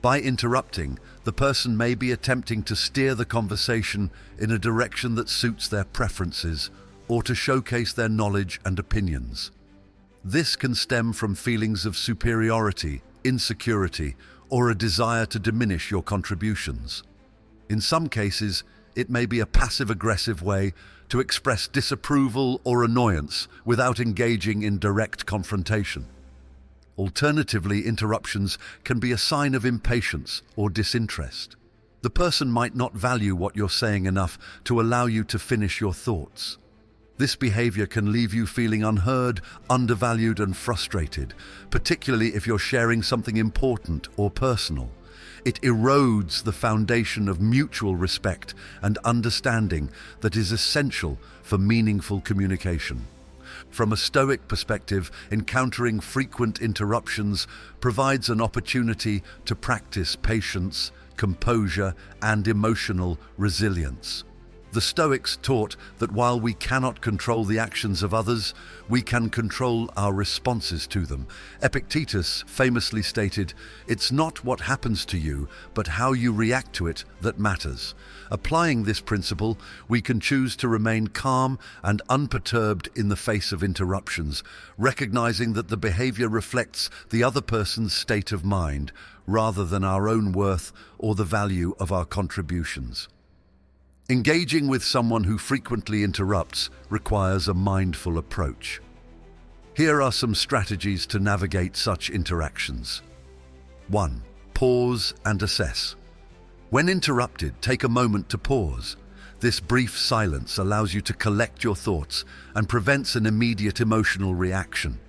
By interrupting, the person may be attempting to steer the conversation in a direction that suits their preferences or to showcase their knowledge and opinions. This can stem from feelings of superiority, insecurity, or a desire to diminish your contributions. In some cases, it may be a passive-aggressive way to express disapproval or annoyance without engaging in direct confrontation. Alternatively, interruptions can be a sign of impatience or disinterest. The person might not value what you're saying enough to allow you to finish your thoughts. This behavior can leave you feeling unheard, undervalued, and frustrated, particularly if you're sharing something important or personal. It erodes the foundation of mutual respect and understanding that is essential for meaningful communication. From a Stoic perspective, encountering frequent interruptions provides an opportunity to practice patience, composure, and emotional resilience. The Stoics taught that while we cannot control the actions of others, we can control our responses to them. Epictetus famously stated, "It's not what happens to you, but how you react to it that matters." Applying this principle, we can choose to remain calm and unperturbed in the face of interruptions, recognizing that the behavior reflects the other person's state of mind, rather than our own worth or the value of our contributions. Engaging with someone who frequently interrupts requires a mindful approach. Here are some strategies to navigate such interactions. 1. Pause and assess. When interrupted, take a moment to pause. This brief silence allows you to collect your thoughts and prevents an immediate emotional reaction.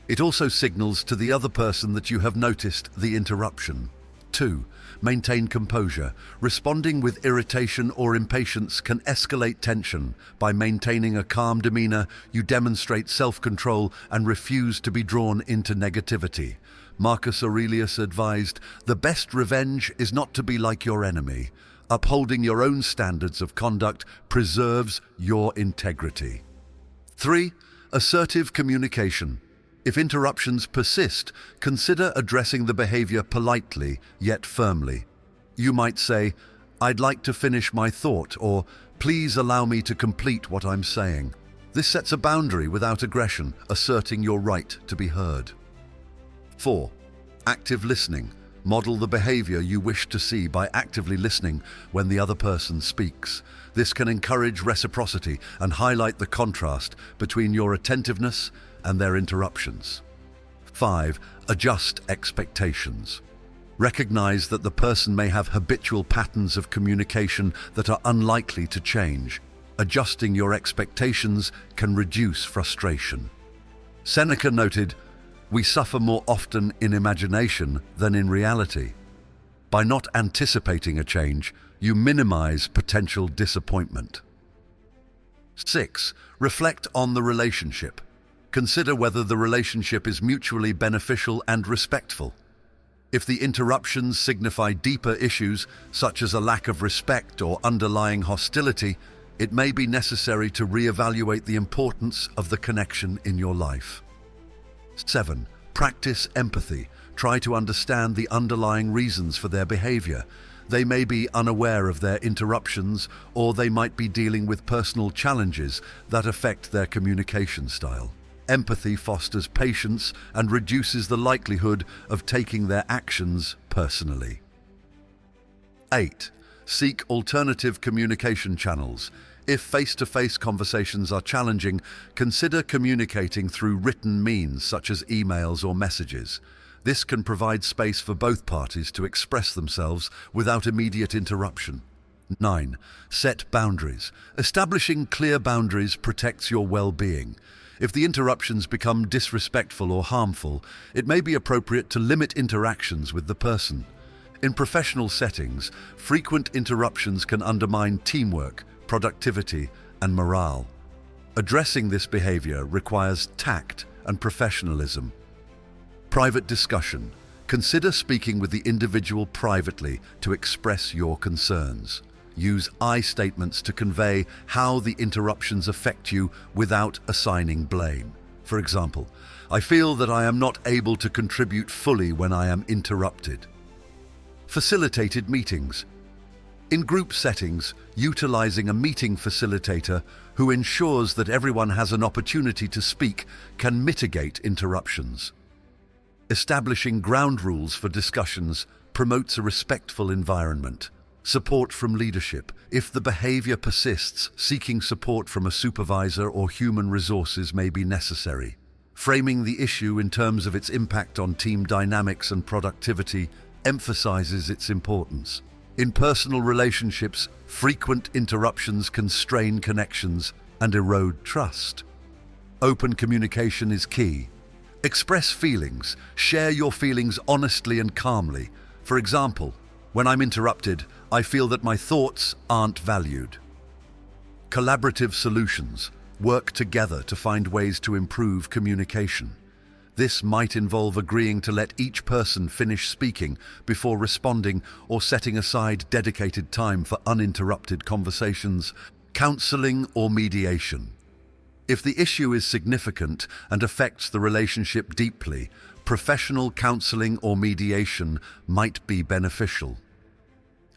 It also signals to the other person that you have noticed the interruption. 2. Maintain composure. Responding with irritation or impatience can escalate tension. By maintaining a calm demeanor, you demonstrate self-control and refuse to be drawn into negativity. Marcus Aurelius advised, "The best revenge is not to be like your enemy. Upholding your own standards of conduct preserves your integrity. 3. Assertive communication. If interruptions persist, consider addressing the behavior politely yet firmly. You might say, "I'd like to finish my thought," or "Please allow me to complete what I'm saying." This sets a boundary without aggression, asserting your right to be heard. 4. Active listening. Model the behavior you wish to see by actively listening when the other person speaks. This can encourage reciprocity and highlight the contrast between your attentiveness and their interruptions. 5. Adjust expectations. Recognize that the person may have habitual patterns of communication that are unlikely to change. Adjusting your expectations can reduce frustration. Seneca noted, "We suffer more often in imagination than in reality." By not anticipating a change, you minimize potential disappointment. 6. Reflect on the relationship. Consider whether the relationship is mutually beneficial and respectful. If the interruptions signify deeper issues, such as a lack of respect or underlying hostility, it may be necessary to reevaluate the importance of the connection in your life. 7. Practice empathy. Try to understand the underlying reasons for their behavior. They may be unaware of their interruptions, or they might be dealing with personal challenges that affect their communication style. Empathy fosters patience and reduces the likelihood of taking their actions personally. 8. Seek alternative communication channels. If face-to-face conversations are challenging, consider communicating through written means such as emails or messages. This can provide space for both parties to express themselves without immediate interruption. 9. Set boundaries. Establishing clear boundaries protects your well-being. If the interruptions become disrespectful or harmful, it may be appropriate to limit interactions with the person. In professional settings, frequent interruptions can undermine teamwork, productivity, and morale. Addressing this behavior requires tact and professionalism. Private discussion. Consider speaking with the individual privately to express your concerns. Use I statements to convey how the interruptions affect you without assigning blame. For example, "I feel that I am not able to contribute fully when I am interrupted." Facilitated meetings. In group settings, utilizing a meeting facilitator who ensures that everyone has an opportunity to speak can mitigate interruptions. Establishing ground rules for discussions promotes a respectful environment. Support from leadership. If the behavior persists, seeking support from a supervisor or human resources may be necessary. Framing the issue in terms of its impact on team dynamics and productivity emphasizes its importance. In personal relationships, frequent interruptions can strain connections and erode trust. Open communication is key. Express feelings. Share your feelings honestly and calmly. For example, "When I'm interrupted, I feel that my thoughts aren't valued." Collaborative solutions. Work together to find ways to improve communication. This might involve agreeing to let each person finish speaking before responding or setting aside dedicated time for uninterrupted conversations. Counseling or mediation. If the issue is significant and affects the relationship deeply, professional counseling or mediation might be beneficial.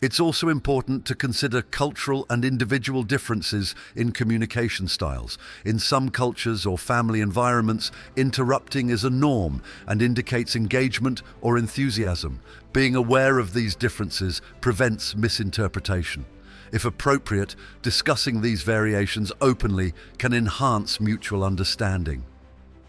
It's also important to consider cultural and individual differences in communication styles. In some cultures or family environments, interrupting is a norm and indicates engagement or enthusiasm. Being aware of these differences prevents misinterpretation. If appropriate, discussing these variations openly can enhance mutual understanding.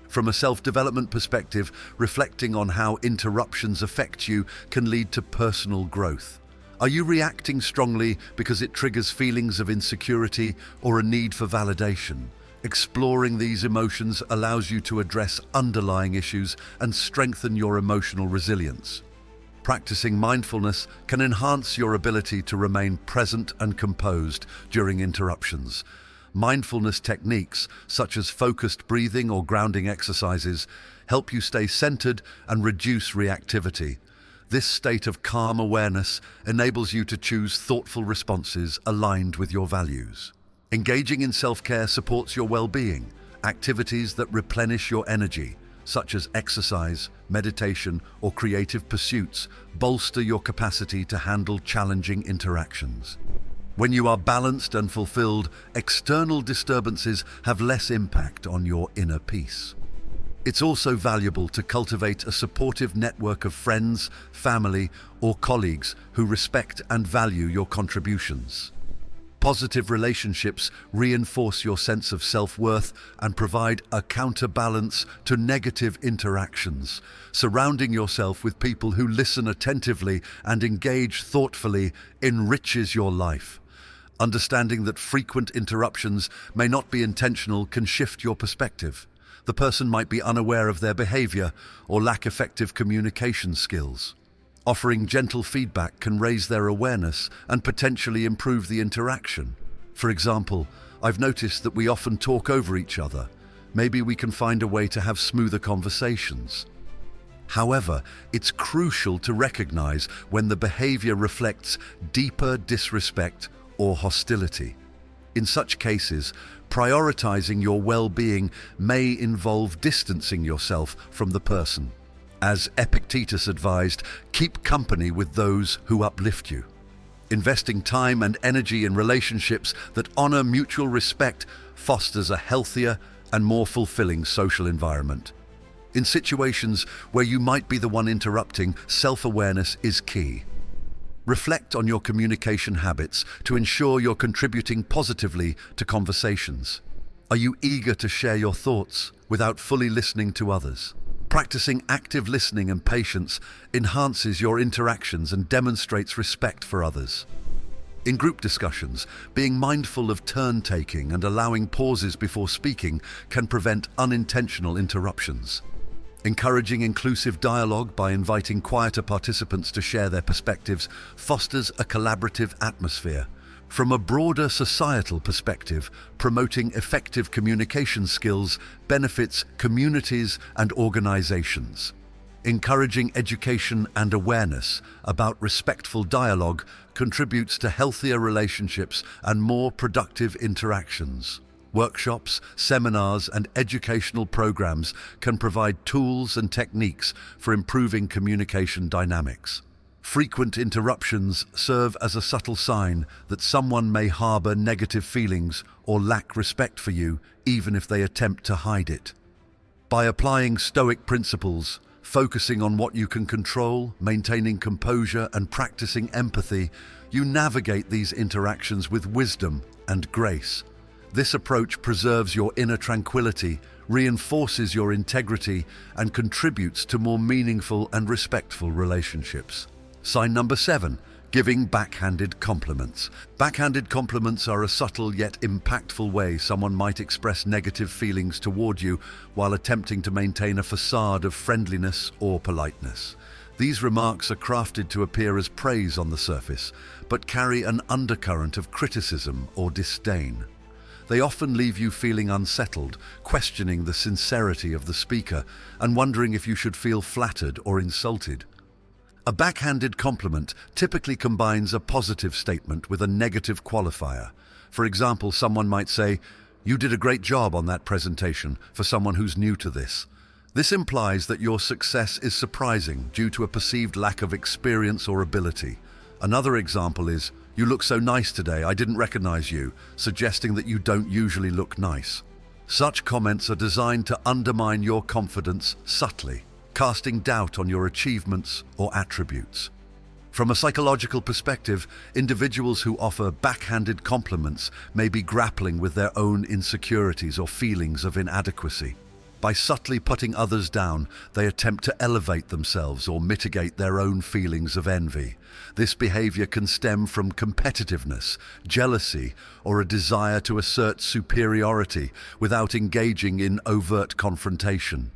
From a self-development perspective, reflecting on how interruptions affect you can lead to personal growth. Are you reacting strongly because it triggers feelings of insecurity or a need for validation? Exploring these emotions allows you to address underlying issues and strengthen your emotional resilience. Practicing mindfulness can enhance your ability to remain present and composed during interruptions. Mindfulness techniques, such as focused breathing or grounding exercises, help you stay centered and reduce reactivity. This state of calm awareness enables you to choose thoughtful responses aligned with your values. Engaging in self-care supports your well-being. Activities that replenish your energy, such as exercise, meditation, or creative pursuits, bolster your capacity to handle challenging interactions. When you are balanced and fulfilled, external disturbances have less impact on your inner peace. It's also valuable to cultivate a supportive network of friends, family, or colleagues who respect and value your contributions. Positive relationships reinforce your sense of self-worth and provide a counterbalance to negative interactions. Surrounding yourself with people who listen attentively and engage thoughtfully enriches your life. Understanding that frequent interruptions may not be intentional can shift your perspective. The person might be unaware of their behavior or lack effective communication skills. Offering gentle feedback can raise their awareness and potentially improve the interaction. For example, I've noticed that we often talk over each other. Maybe we can find a way to have smoother conversations. However, it's crucial to recognize when the behavior reflects deeper disrespect or hostility. In such cases, prioritizing your well-being may involve distancing yourself from the person. As Epictetus advised, keep company with those who uplift you. Investing time and energy in relationships that honor mutual respect fosters a healthier and more fulfilling social environment. In situations where you might be the one interrupting, self-awareness is key. Reflect on your communication habits to ensure you're contributing positively to conversations. Are you eager to share your thoughts without fully listening to others? Practicing active listening and patience enhances your interactions and demonstrates respect for others. In group discussions, being mindful of turn-taking and allowing pauses before speaking can prevent unintentional interruptions. Encouraging inclusive dialogue by inviting quieter participants to share their perspectives fosters a collaborative atmosphere. From a broader societal perspective, promoting effective communication skills benefits communities and organizations. Encouraging education and awareness about respectful dialogue contributes to healthier relationships and more productive interactions. Workshops, seminars, and educational programs can provide tools and techniques for improving communication dynamics. Frequent interruptions serve as a subtle sign that someone may harbor negative feelings or lack respect for you, even if they attempt to hide it. By applying Stoic principles, focusing on what you can control, maintaining composure, and practicing empathy, you navigate these interactions with wisdom and grace. This approach preserves your inner tranquility, reinforces your integrity, and contributes to more meaningful and respectful relationships. Sign number 7, giving backhanded compliments. Backhanded compliments are a subtle yet impactful way someone might express negative feelings toward you while attempting to maintain a facade of friendliness or politeness. These remarks are crafted to appear as praise on the surface, but carry an undercurrent of criticism or disdain. They often leave you feeling unsettled, questioning the sincerity of the speaker, and wondering if you should feel flattered or insulted. A backhanded compliment typically combines a positive statement with a negative qualifier. For example, someone might say, "You did a great job on that presentation," for someone who's new to this. This implies that your success is surprising due to a perceived lack of experience or ability. Another example is, "You look so nice today, I didn't recognize you," suggesting that you don't usually look nice. Such comments are designed to undermine your confidence subtly, casting doubt on your achievements or attributes. From a psychological perspective, individuals who offer backhanded compliments may be grappling with their own insecurities or feelings of inadequacy. By subtly putting others down, they attempt to elevate themselves or mitigate their own feelings of envy. This behavior can stem from competitiveness, jealousy, or a desire to assert superiority without engaging in overt confrontation.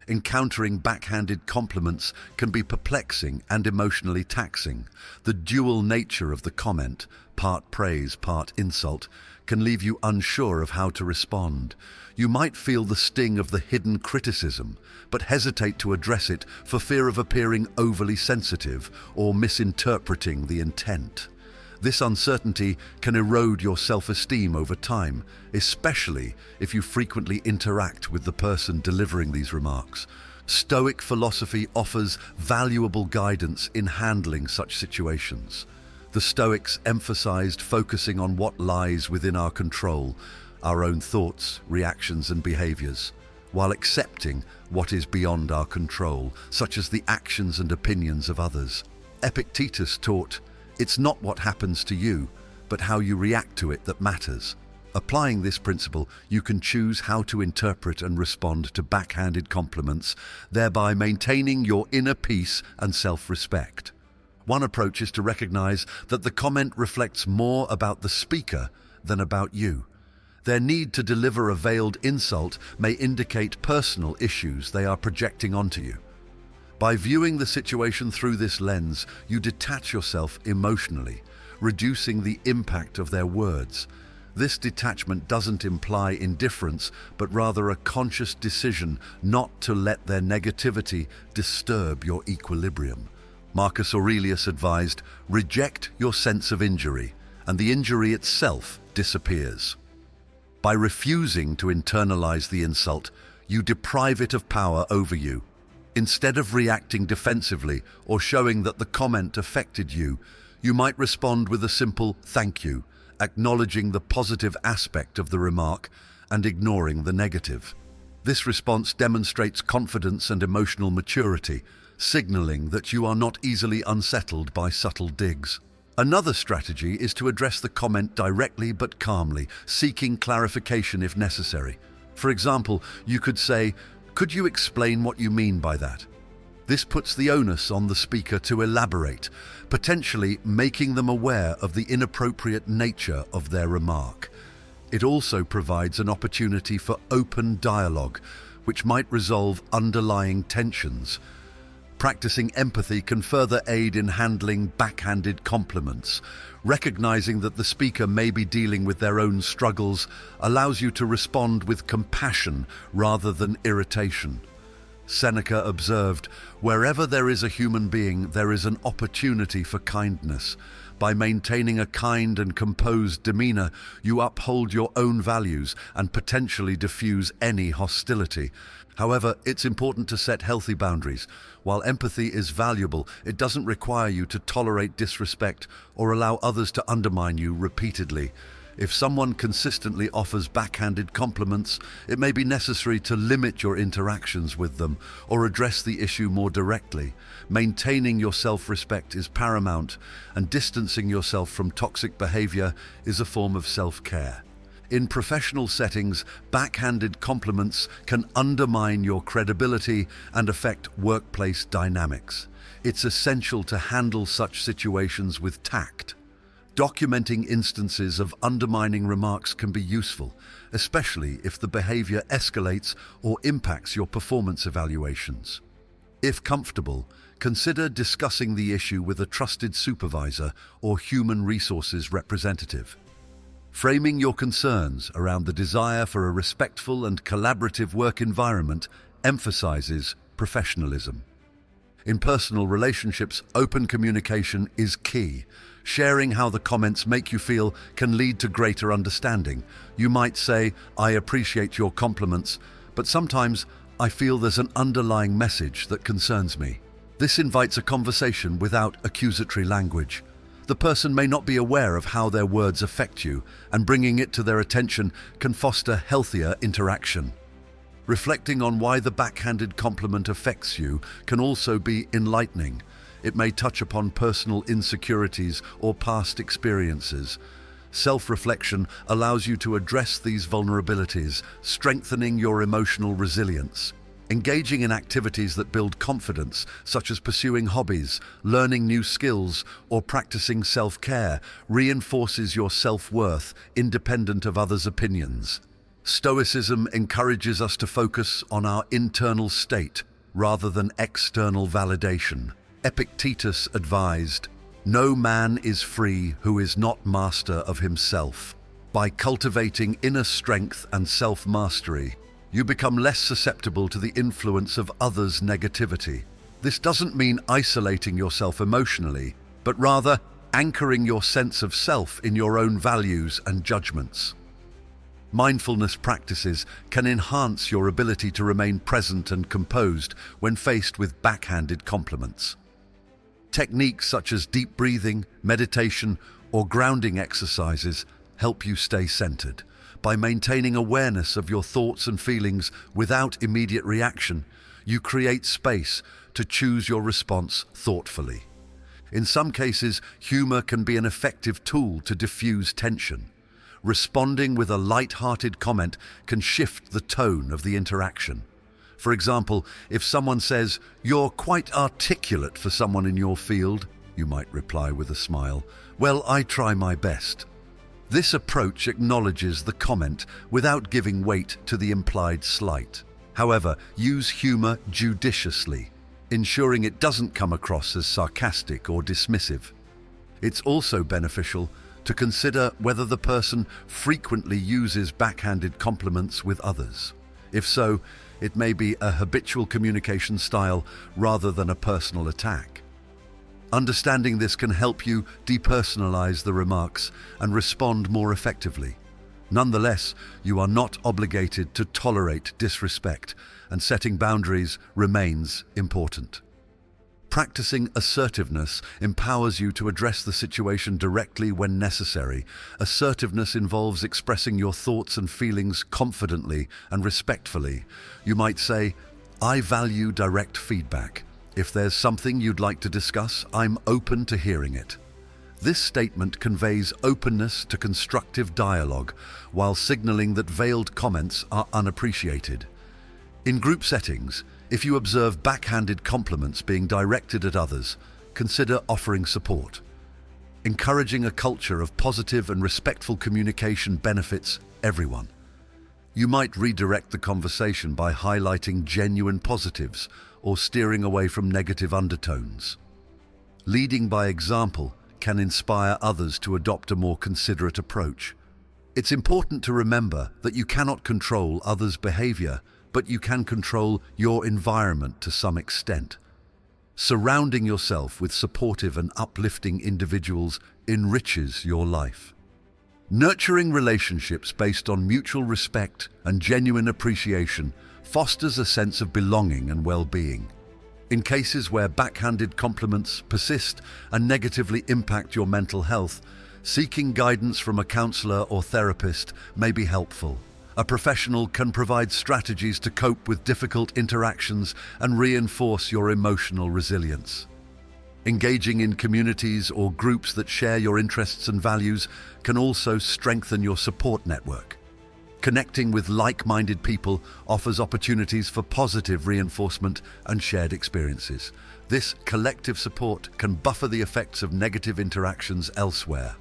Encountering backhanded compliments can be perplexing and emotionally taxing. The dual nature of the comment, part praise, part insult, can leave you unsure of how to respond. You might feel the sting of the hidden criticism, but hesitate to address it for fear of appearing overly sensitive or misinterpreting the intent. This uncertainty can erode your self-esteem over time, especially if you frequently interact with the person delivering these remarks. Stoic philosophy offers valuable guidance in handling such situations. The Stoics emphasized focusing on what lies within our control, our own thoughts, reactions, and behaviors, while accepting what is beyond our control, such as the actions and opinions of others. Epictetus taught, "It's not what happens to you, but how you react to it that matters." Applying this principle, you can choose how to interpret and respond to backhanded compliments, thereby maintaining your inner peace and self-respect. One approach is to recognize that the comment reflects more about the speaker than about you. Their need to deliver a veiled insult may indicate personal issues they are projecting onto you. By viewing the situation through this lens, you detach yourself emotionally, reducing the impact of their words. This detachment doesn't imply indifference, but rather a conscious decision not to let their negativity disturb your equilibrium. Marcus Aurelius advised, "Reject your sense of injury, and the injury itself disappears." By refusing to internalize the insult, you deprive it of power over you. Instead of reacting defensively or showing that the comment affected you, you might respond with a simple "thank you," acknowledging the positive aspect of the remark and ignoring the negative. This response demonstrates confidence and emotional maturity, signaling that you are not easily unsettled by subtle digs. Another strategy is to address the comment directly but calmly, seeking clarification if necessary. For example, you could say, "Could you explain what you mean by that?" This puts the onus on the speaker to elaborate, potentially making them aware of the inappropriate nature of their remark. It also provides an opportunity for open dialogue, which might resolve underlying tensions. Practicing empathy can further aid in handling backhanded compliments. Recognizing that the speaker may be dealing with their own struggles allows you to respond with compassion rather than irritation. Seneca observed, "Wherever there is a human being, there is an opportunity for kindness. By maintaining a kind and composed demeanor, you uphold your own values and potentially diffuse any hostility." However, it's important to set healthy boundaries. While empathy is valuable, it doesn't require you to tolerate disrespect or allow others to undermine you repeatedly. If someone consistently offers backhanded compliments, it may be necessary to limit your interactions with them or address the issue more directly. Maintaining your self-respect is paramount, and distancing yourself from toxic behavior is a form of self-care. In professional settings, backhanded compliments can undermine your credibility and affect workplace dynamics. It's essential to handle such situations with tact. Documenting instances of undermining remarks can be useful, especially if the behavior escalates or impacts your performance evaluations. If comfortable, consider discussing the issue with a trusted supervisor or human resources representative. Framing your concerns around the desire for a respectful and collaborative work environment emphasizes professionalism. In personal relationships, open communication is key. Sharing how the comments make you feel can lead to greater understanding. You might say, "I appreciate your compliments, but sometimes I feel there's an underlying message that concerns me." This invites a conversation without accusatory language. The person may not be aware of how their words affect you, and bringing it to their attention can foster healthier interaction. Reflecting on why the backhanded compliment affects you can also be enlightening. It may touch upon personal insecurities or past experiences. Self-reflection allows you to address these vulnerabilities, strengthening your emotional resilience. Engaging in activities that build confidence, such as pursuing hobbies, learning new skills, or practicing self-care, reinforces your self-worth independent of others' opinions. Stoicism encourages us to focus on our internal state rather than external validation. Epictetus advised, "No man is free who is not master of himself." By cultivating inner strength and self-mastery, you become less susceptible to the influence of others' negativity. This doesn't mean isolating yourself emotionally, but rather anchoring your sense of self in your own values and judgments. Mindfulness practices can enhance your ability to remain present and composed when faced with backhanded compliments. Techniques such as deep breathing, meditation, or grounding exercises help you stay centered. By maintaining awareness of your thoughts and feelings without immediate reaction, you create space to choose your response thoughtfully. In some cases, humor can be an effective tool to diffuse tension. Responding with a light-hearted comment can shift the tone of the interaction. For example, if someone says, "You're quite articulate for someone in your field," you might reply with a smile, "Well, I try my best." This approach acknowledges the comment without giving weight to the implied slight. However, use humor judiciously, ensuring it doesn't come across as sarcastic or dismissive. It's also beneficial to consider whether the person frequently uses backhanded compliments with others. If so, it may be a habitual communication style rather than a personal attack. Understanding this can help you depersonalize the remarks and respond more effectively. Nonetheless, you are not obligated to tolerate disrespect, and setting boundaries remains important. Practicing assertiveness empowers you to address the situation directly when necessary. Assertiveness involves expressing your thoughts and feelings confidently and respectfully. You might say, "I value direct feedback. If there's something you'd like to discuss, I'm open to hearing it." This statement conveys openness to constructive dialogue while signaling that veiled comments are unappreciated. In group settings, if you observe backhanded compliments being directed at others, consider offering support. Encouraging a culture of positive and respectful communication benefits everyone. You might redirect the conversation by highlighting genuine positives or steering away from negative undertones. Leading by example can inspire others to adopt a more considerate approach. It's important to remember that you cannot control others' behavior, but you can control your environment to some extent. Surrounding yourself with supportive and uplifting individuals enriches your life. Nurturing relationships based on mutual respect and genuine appreciation fosters a sense of belonging and well-being. In cases where backhanded compliments persist and negatively impact your mental health, seeking guidance from a counselor or therapist may be helpful. A professional can provide strategies to cope with difficult interactions and reinforce your emotional resilience. Engaging in communities or groups that share your interests and values can also strengthen your support network. Connecting with like-minded people offers opportunities for positive reinforcement and shared experiences. This collective support can buffer the effects of negative interactions elsewhere.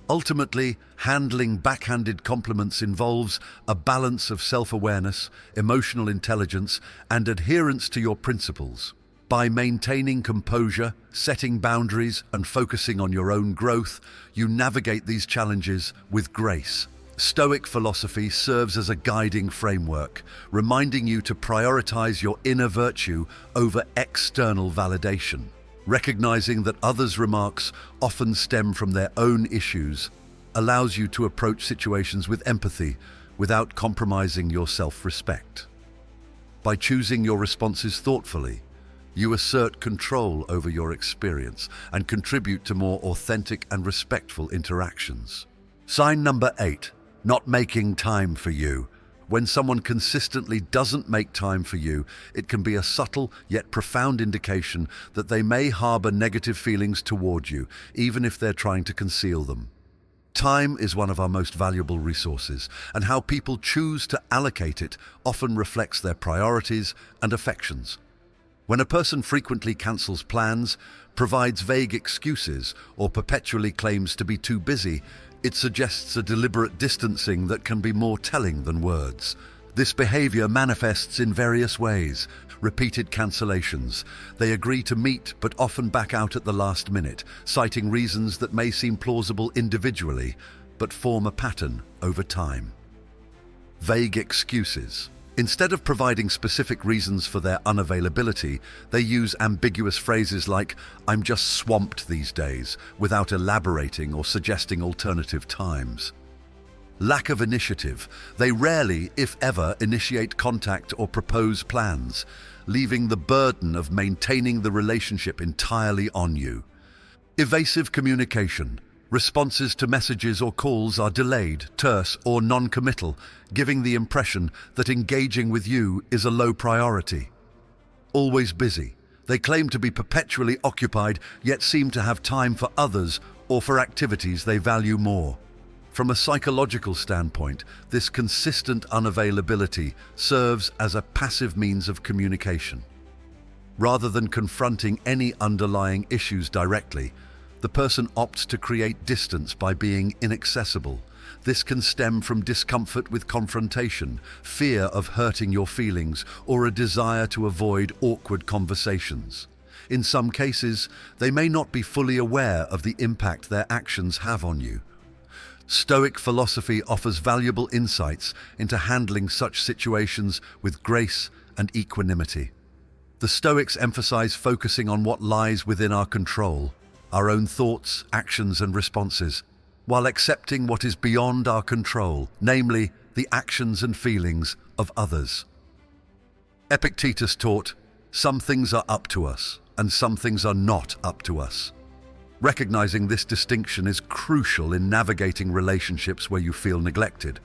Ultimately, handling backhanded compliments involves a balance of self-awareness, emotional intelligence, and adherence to your principles. By maintaining composure, setting boundaries, and focusing on your own growth, you navigate these challenges with grace. Stoic philosophy serves as a guiding framework, reminding you to prioritize your inner virtue over external validation. Recognizing that others' remarks often stem from their own issues allows you to approach situations with empathy without compromising your self-respect. By choosing your responses thoughtfully, you assert control over your experience and contribute to more authentic and respectful interactions. Sign number 8, not making time for you. When someone consistently doesn't make time for you, it can be a subtle yet profound indication that they may harbor negative feelings toward you, even if they're trying to conceal them. Time is one of our most valuable resources, and how people choose to allocate it often reflects their priorities and affections. When a person frequently cancels plans, provides vague excuses, or perpetually claims to be too busy, It suggests a deliberate distancing that can be more telling than words. This behavior manifests in various ways. Repeated cancellations. They agree to meet but often back out at the last minute, citing reasons that may seem plausible individually, but form a pattern over time. Vague excuses. Instead of providing specific reasons for their unavailability, they use ambiguous phrases like, "I'm just swamped these days," without elaborating or suggesting alternative times. Lack of initiative. They rarely, if ever, initiate contact or propose plans, leaving the burden of maintaining the relationship entirely on you. Evasive communication. Responses to messages or calls are delayed, terse, or non-committal, giving the impression that engaging with you is a low priority. Always busy. They claim to be perpetually occupied, yet seem to have time for others or for activities they value more. From a psychological standpoint, this consistent unavailability serves as a passive means of communication. Rather than confronting any underlying issues directly, the person opts to create distance by being inaccessible. This can stem from discomfort with confrontation, fear of hurting your feelings, or a desire to avoid awkward conversations. In some cases, they may not be fully aware of the impact their actions have on you. Stoic philosophy offers valuable insights into handling such situations with grace and equanimity. The Stoics emphasize focusing on what lies within our control, our own thoughts, actions, and responses, while accepting what is beyond our control, namely the actions and feelings of others. Epictetus taught, "Some things are up to us, and some things are not up to us." Recognizing this distinction is crucial in navigating relationships where you feel neglected.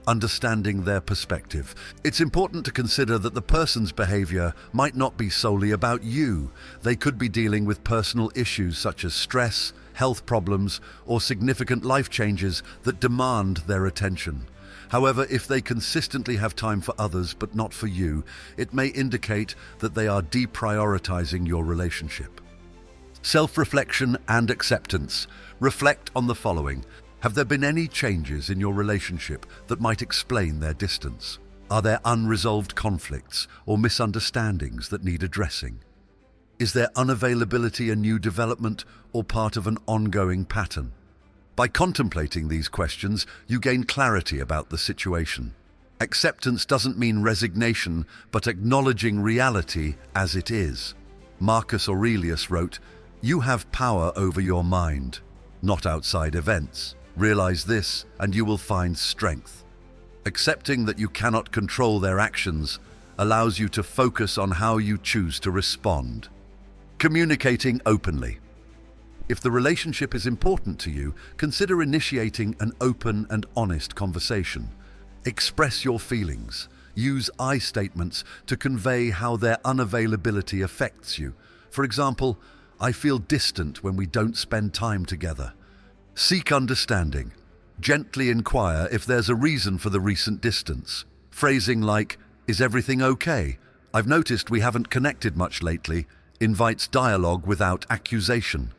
Understanding their perspective. It's important to consider that the person's behavior might not be solely about you. They could be dealing with personal issues such as stress, health problems, or significant life changes that demand their attention. However, if they consistently have time for others but not for you, it may indicate that they are deprioritizing your relationship. Self-reflection and acceptance. Reflect on the following. Have there been any changes in your relationship that might explain their distance? Are there unresolved conflicts or misunderstandings that need addressing? Is their unavailability a new development or part of an ongoing pattern? By contemplating these questions, you gain clarity about the situation. Acceptance doesn't mean resignation, but acknowledging reality as it is. Marcus Aurelius wrote, "You have power over your mind, not outside events. Realize this, and you will find strength." Accepting that you cannot control their actions allows you to focus on how you choose to respond. Communicating openly. If the relationship is important to you, consider initiating an open and honest conversation. Express your feelings. Use I statements to convey how their unavailability affects you. For example, "I feel distant when we don't spend time together." Seek understanding. Gently inquire if there's a reason for the recent distance. Phrasing like, "Is everything okay? I've noticed we haven't connected much lately," invites dialogue without accusation.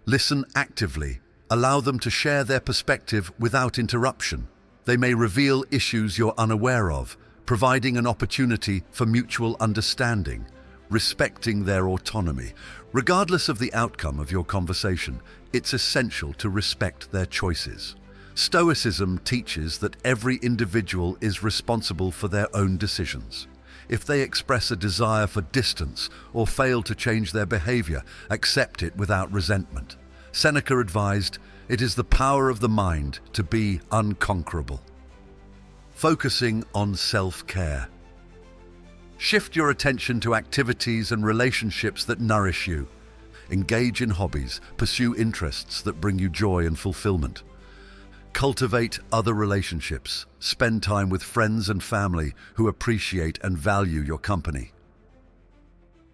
Listen actively. Allow them to share their perspective without interruption. They may reveal issues you're unaware of, providing an opportunity for mutual understanding. Respecting their autonomy. Regardless of the outcome of your conversation, it's essential to respect their choices. Stoicism teaches that every individual is responsible for their own decisions. If they express a desire for distance or fail to change their behavior, accept it without resentment. Seneca advised, "It is the power of the mind to be unconquerable." Focusing on self-care. Shift your attention to activities and relationships that nourish you. Engage in hobbies, pursue interests that bring you joy and fulfillment. Cultivate other relationships. Spend time with friends and family who appreciate and value your company.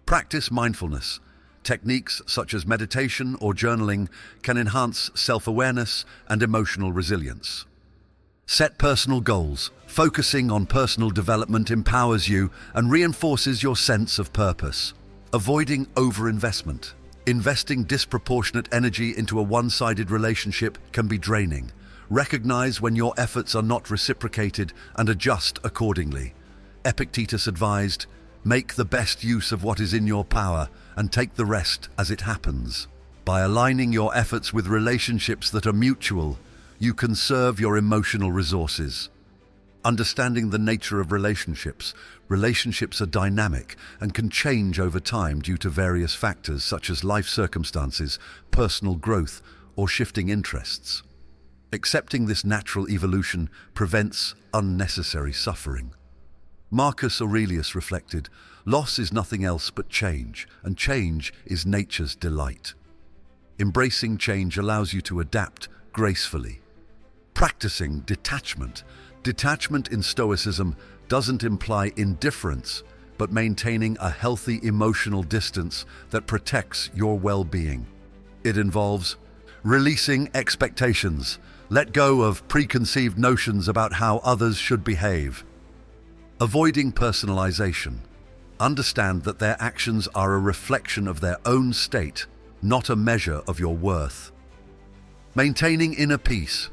Practice mindfulness. Techniques such as meditation or journaling can enhance self-awareness and emotional resilience. Set personal goals. Focusing on personal development empowers you and reinforces your sense of purpose. Avoiding overinvestment. Investing disproportionate energy into a one-sided relationship can be draining. Recognize when your efforts are not reciprocated and adjust accordingly. Epictetus advised, "Make the best use of what is in your power and take the rest as it happens." By aligning your efforts with relationships that are mutual, you conserve your emotional resources. Understanding the nature of relationships are dynamic and can change over time due to various factors such as life circumstances, personal growth, or shifting interests. Accepting this natural evolution prevents unnecessary suffering. Marcus Aurelius reflected, "Loss is nothing else but change, and change is nature's delight." Embracing change allows you to adapt gracefully. Practicing detachment. Detachment in Stoicism doesn't imply indifference, but maintaining a healthy emotional distance that protects your well-being. It involves releasing expectations. Let go of preconceived notions about how others should behave. Avoiding personalization. Understand that their actions are a reflection of their own state, not a measure of your worth. Maintaining inner peace.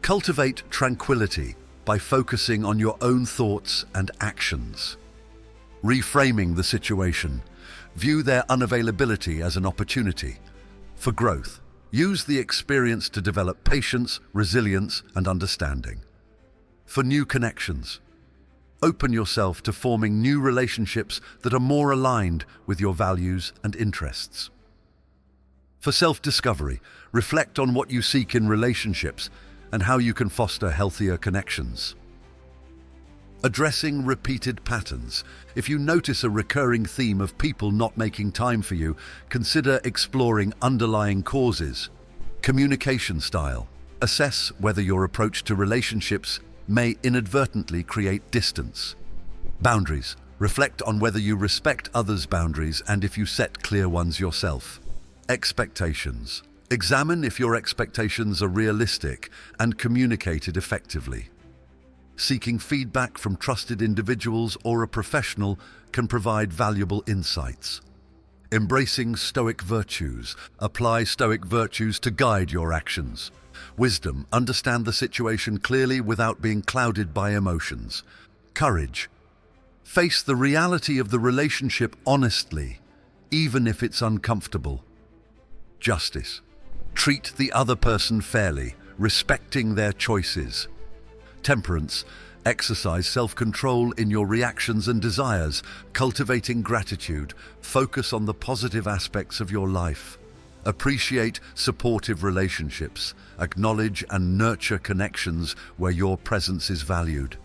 Cultivate tranquility by focusing on your own thoughts and actions. Reframing the situation. View their unavailability as an opportunity for growth. Use the experience to develop patience, resilience, and understanding. For new connections. Open yourself to forming new relationships that are more aligned with your values and interests. For self-discovery, reflect on what you seek in relationships and how you can foster healthier connections. Addressing repeated patterns. If you notice a recurring theme of people not making time for you, consider exploring underlying causes. Communication style. Assess whether your approach to relationships may inadvertently create distance. Boundaries. Reflect on whether you respect others' boundaries and if you set clear ones yourself. Expectations. Examine if your expectations are realistic and communicated effectively. Seeking feedback from trusted individuals or a professional can provide valuable insights. Embracing Stoic virtues. Apply Stoic virtues to guide your actions. Wisdom. Understand the situation clearly without being clouded by emotions. Courage. Face the reality of the relationship honestly, even if it's uncomfortable. Justice. Treat the other person fairly, respecting their choices. Temperance. Exercise self-control in your reactions and desires, cultivating gratitude. Focus on the positive aspects of your life. Appreciate supportive relationships. Acknowledge and nurture connections where your presence is valued.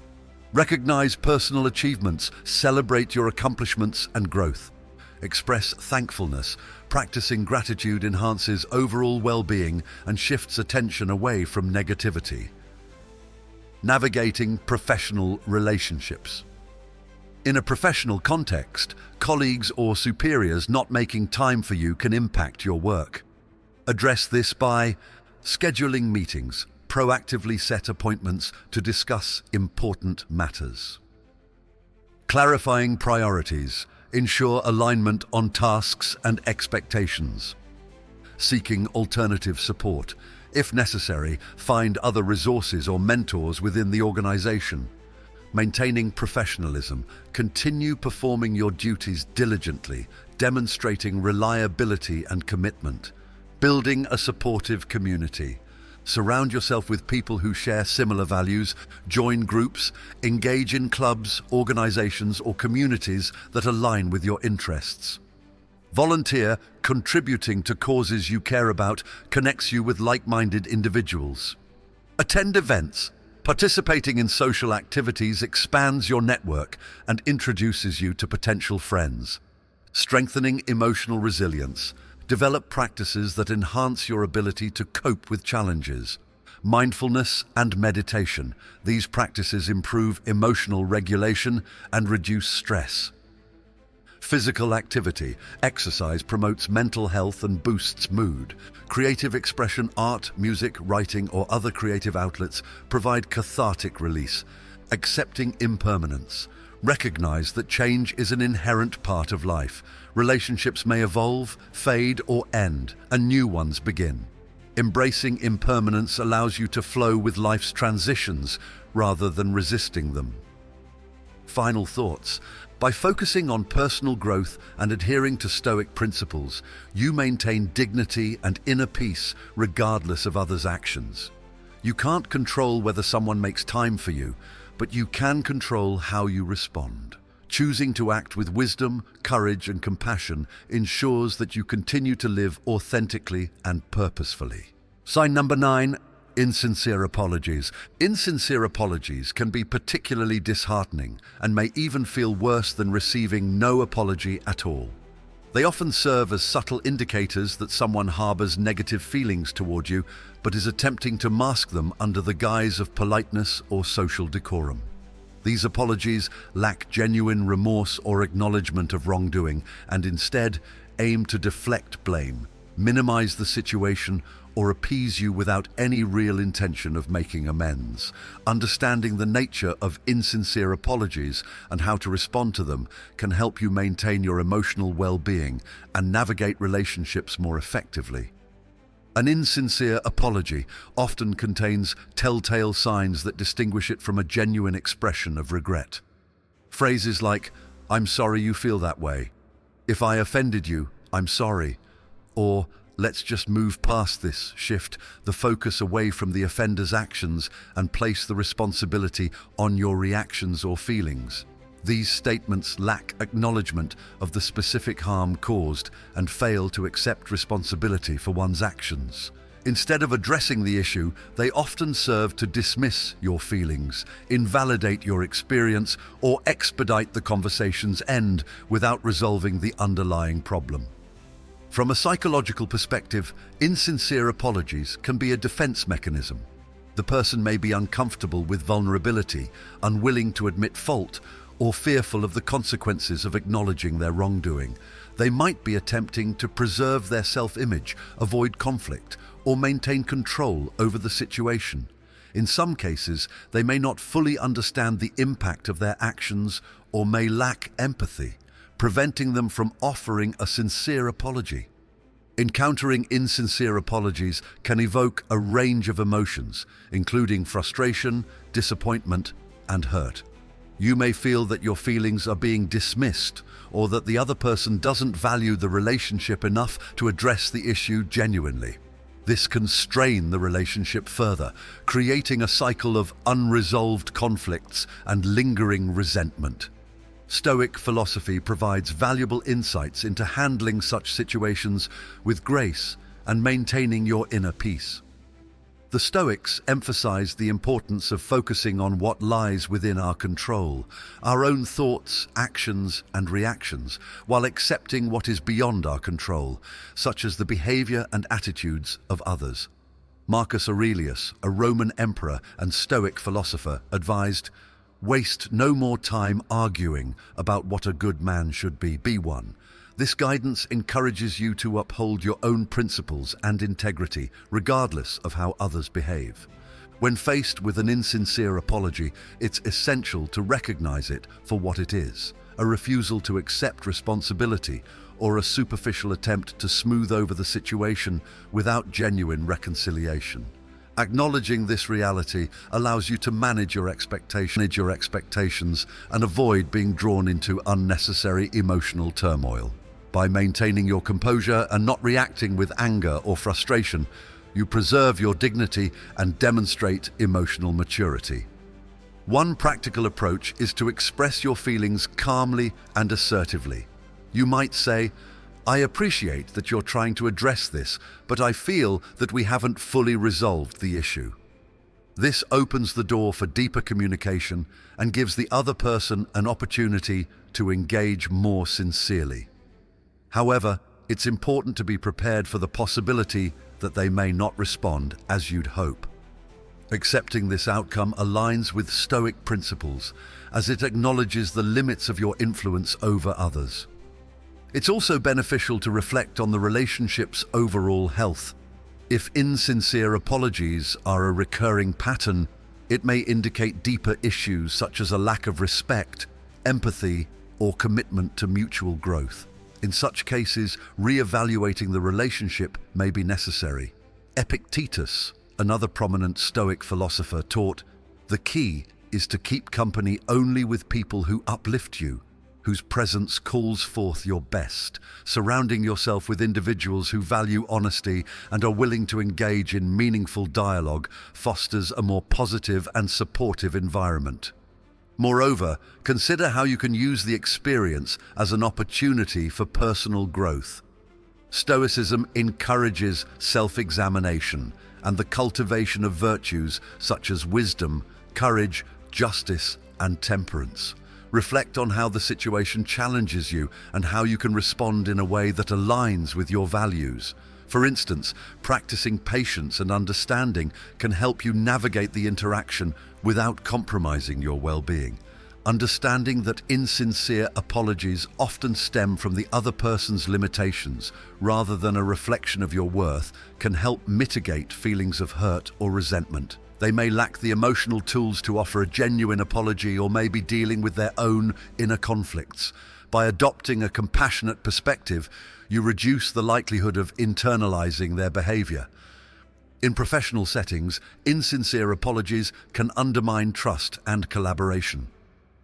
Recognize personal achievements. Celebrate your accomplishments and growth. Express thankfulness. Practicing gratitude enhances overall well-being and shifts attention away from negativity. Navigating professional relationships. In a professional context, colleagues or superiors not making time for you can impact your work. Address this by scheduling meetings. Proactively set appointments to discuss important matters. Clarifying priorities. Ensure alignment on tasks and expectations. Seeking alternative support. If necessary, find other resources or mentors within the organization. Maintaining professionalism. Continue performing your duties diligently, demonstrating reliability and commitment. Building a supportive community. Surround yourself with people who share similar values, join groups, engage in clubs, organizations, or communities that align with your interests. Volunteer. Contributing to causes you care about connects you with like-minded individuals. Attend events. Participating in social activities expands your network and introduces you to potential friends. Strengthening emotional resilience. Develop practices that enhance your ability to cope with challenges. Mindfulness and meditation. These practices improve emotional regulation and reduce stress. Physical activity. Exercise promotes mental health and boosts mood. Creative expression, art, music, writing, or other creative outlets provide cathartic release. Accepting impermanence. Recognize that change is an inherent part of life. Relationships may evolve, fade, or end, and new ones begin. Embracing impermanence allows you to flow with life's transitions rather than resisting them. Final thoughts. By focusing on personal growth and adhering to Stoic principles, you maintain dignity and inner peace regardless of others' actions. You can't control whether someone makes time for you, but you can control how you respond. Choosing to act with wisdom, courage, and compassion ensures that you continue to live authentically and purposefully. Sign number 9. Insincere apologies. Insincere apologies can be particularly disheartening and may even feel worse than receiving no apology at all. They often serve as subtle indicators that someone harbors negative feelings toward you, but is attempting to mask them under the guise of politeness or social decorum. These apologies lack genuine remorse or acknowledgement of wrongdoing and instead aim to deflect blame, minimize the situation, or appease you without any real intention of making amends. Understanding the nature of insincere apologies and how to respond to them can help you maintain your emotional well-being and navigate relationships more effectively. An insincere apology often contains telltale signs that distinguish it from a genuine expression of regret. Phrases like, "I'm sorry you feel that way," "If I offended you, I'm sorry," or "Let's just move past this," shift the focus away from the offender's actions and place the responsibility on your reactions or feelings. These statements lack acknowledgement of the specific harm caused and fail to accept responsibility for one's actions. Instead of addressing the issue, they often serve to dismiss your feelings, invalidate your experience, or expedite the conversation's end without resolving the underlying problem. From a psychological perspective, insincere apologies can be a defense mechanism. The person may be uncomfortable with vulnerability, unwilling to admit fault, or fearful of the consequences of acknowledging their wrongdoing. They might be attempting to preserve their self-image, avoid conflict, or maintain control over the situation. In some cases, they may not fully understand the impact of their actions or may lack empathy, preventing them from offering a sincere apology. Encountering insincere apologies can evoke a range of emotions, including frustration, disappointment, and hurt. You may feel that your feelings are being dismissed or that the other person doesn't value the relationship enough to address the issue genuinely. This can strain the relationship further, creating a cycle of unresolved conflicts and lingering resentment. Stoic philosophy provides valuable insights into handling such situations with grace and maintaining your inner peace. The Stoics emphasize the importance of focusing on what lies within our control, our own thoughts, actions, and reactions, while accepting what is beyond our control, such as the behavior and attitudes of others. Marcus Aurelius, a Roman emperor and Stoic philosopher, advised, "Waste no more time arguing about what a good man should be. Be one." This guidance encourages you to uphold your own principles and integrity, regardless of how others behave. When faced with an insincere apology, it's essential to recognize it for what it is, a refusal to accept responsibility or a superficial attempt to smooth over the situation without genuine reconciliation. Acknowledging this reality allows you to manage your expectations and avoid being drawn into unnecessary emotional turmoil. By maintaining your composure and not reacting with anger or frustration, you preserve your dignity and demonstrate emotional maturity. One practical approach is to express your feelings calmly and assertively. You might say, "I appreciate that you're trying to address this, but I feel that we haven't fully resolved the issue." This opens the door for deeper communication and gives the other person an opportunity to engage more sincerely. However, it's important to be prepared for the possibility that they may not respond as you'd hope. Accepting this outcome aligns with Stoic principles, as it acknowledges the limits of your influence over others. It's also beneficial to reflect on the relationship's overall health. If insincere apologies are a recurring pattern, it may indicate deeper issues such as a lack of respect, empathy, or commitment to mutual growth. In such cases, re-evaluating the relationship may be necessary. Epictetus, another prominent Stoic philosopher, taught, "The key is to keep company only with people who uplift you, whose presence calls forth your best. Surrounding yourself with individuals who value honesty and are willing to engage in meaningful dialogue fosters a more positive and supportive environment." Moreover, consider how you can use the experience as an opportunity for personal growth. Stoicism encourages self-examination and the cultivation of virtues such as wisdom, courage, justice, and temperance. Reflect on how the situation challenges you and how you can respond in a way that aligns with your values. For instance, practicing patience and understanding can help you navigate the interaction without compromising your well-being. Understanding that insincere apologies often stem from the other person's limitations rather than a reflection of your worth can help mitigate feelings of hurt or resentment. They may lack the emotional tools to offer a genuine apology or may be dealing with their own inner conflicts. By adopting a compassionate perspective, you reduce the likelihood of internalizing their behavior. In professional settings, insincere apologies can undermine trust and collaboration.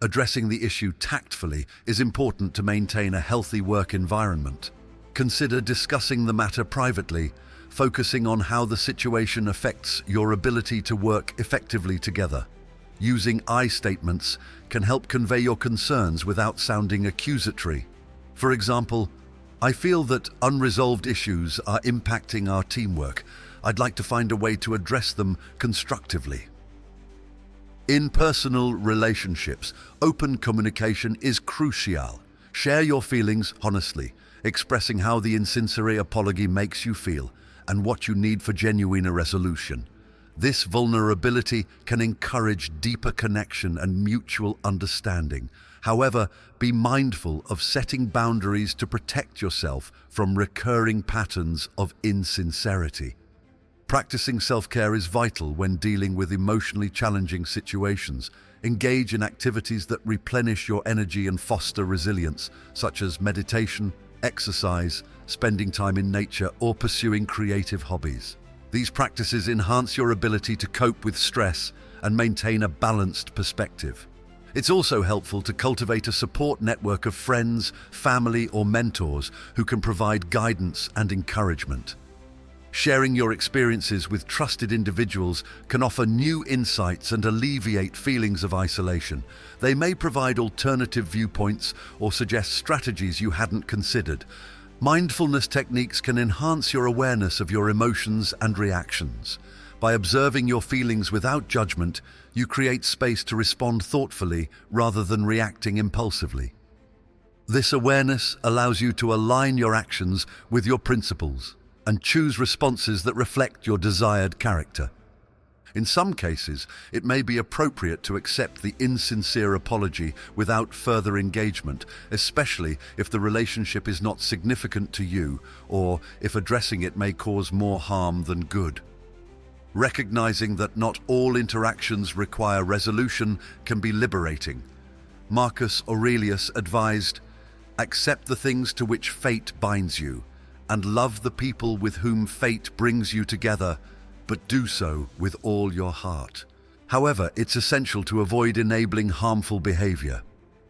Addressing the issue tactfully is important to maintain a healthy work environment. Consider discussing the matter privately, focusing on how the situation affects your ability to work effectively together. Using I statements can help convey your concerns without sounding accusatory. For example, "I feel that unresolved issues are impacting our teamwork. I'd like to find a way to address them constructively." In personal relationships, open communication is crucial. Share your feelings honestly, expressing how the insincere apology makes you feel and what you need for genuine resolution. This vulnerability can encourage deeper connection and mutual understanding. However, be mindful of setting boundaries to protect yourself from recurring patterns of insincerity. Practicing self-care is vital when dealing with emotionally challenging situations. Engage in activities that replenish your energy and foster resilience, such as meditation, exercise, spending time in nature, or pursuing creative hobbies. These practices enhance your ability to cope with stress and maintain a balanced perspective. It's also helpful to cultivate a support network of friends, family, or mentors who can provide guidance and encouragement. Sharing your experiences with trusted individuals can offer new insights and alleviate feelings of isolation. They may provide alternative viewpoints or suggest strategies you hadn't considered. Mindfulness techniques can enhance your awareness of your emotions and reactions. By observing your feelings without judgment, you create space to respond thoughtfully rather than reacting impulsively. This awareness allows you to align your actions with your principles and choose responses that reflect your desired character. In some cases, it may be appropriate to accept the insincere apology without further engagement, especially if the relationship is not significant to you or if addressing it may cause more harm than good. Recognizing that not all interactions require resolution can be liberating. Marcus Aurelius advised, "Accept the things to which fate binds you, and love the people with whom fate brings you together, but do so with all your heart." However, it's essential to avoid enabling harmful behavior.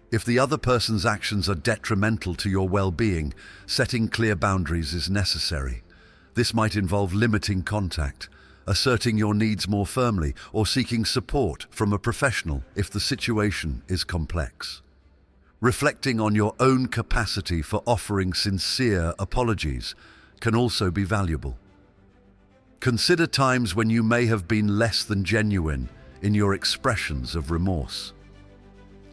If the other person's actions are detrimental to your well-being, setting clear boundaries is necessary. This might involve limiting contact, asserting your needs more firmly, or seeking support from a professional if the situation is complex. Reflecting on your own capacity for offering sincere apologies can also be valuable. Consider times when you may have been less than genuine in your expressions of remorse.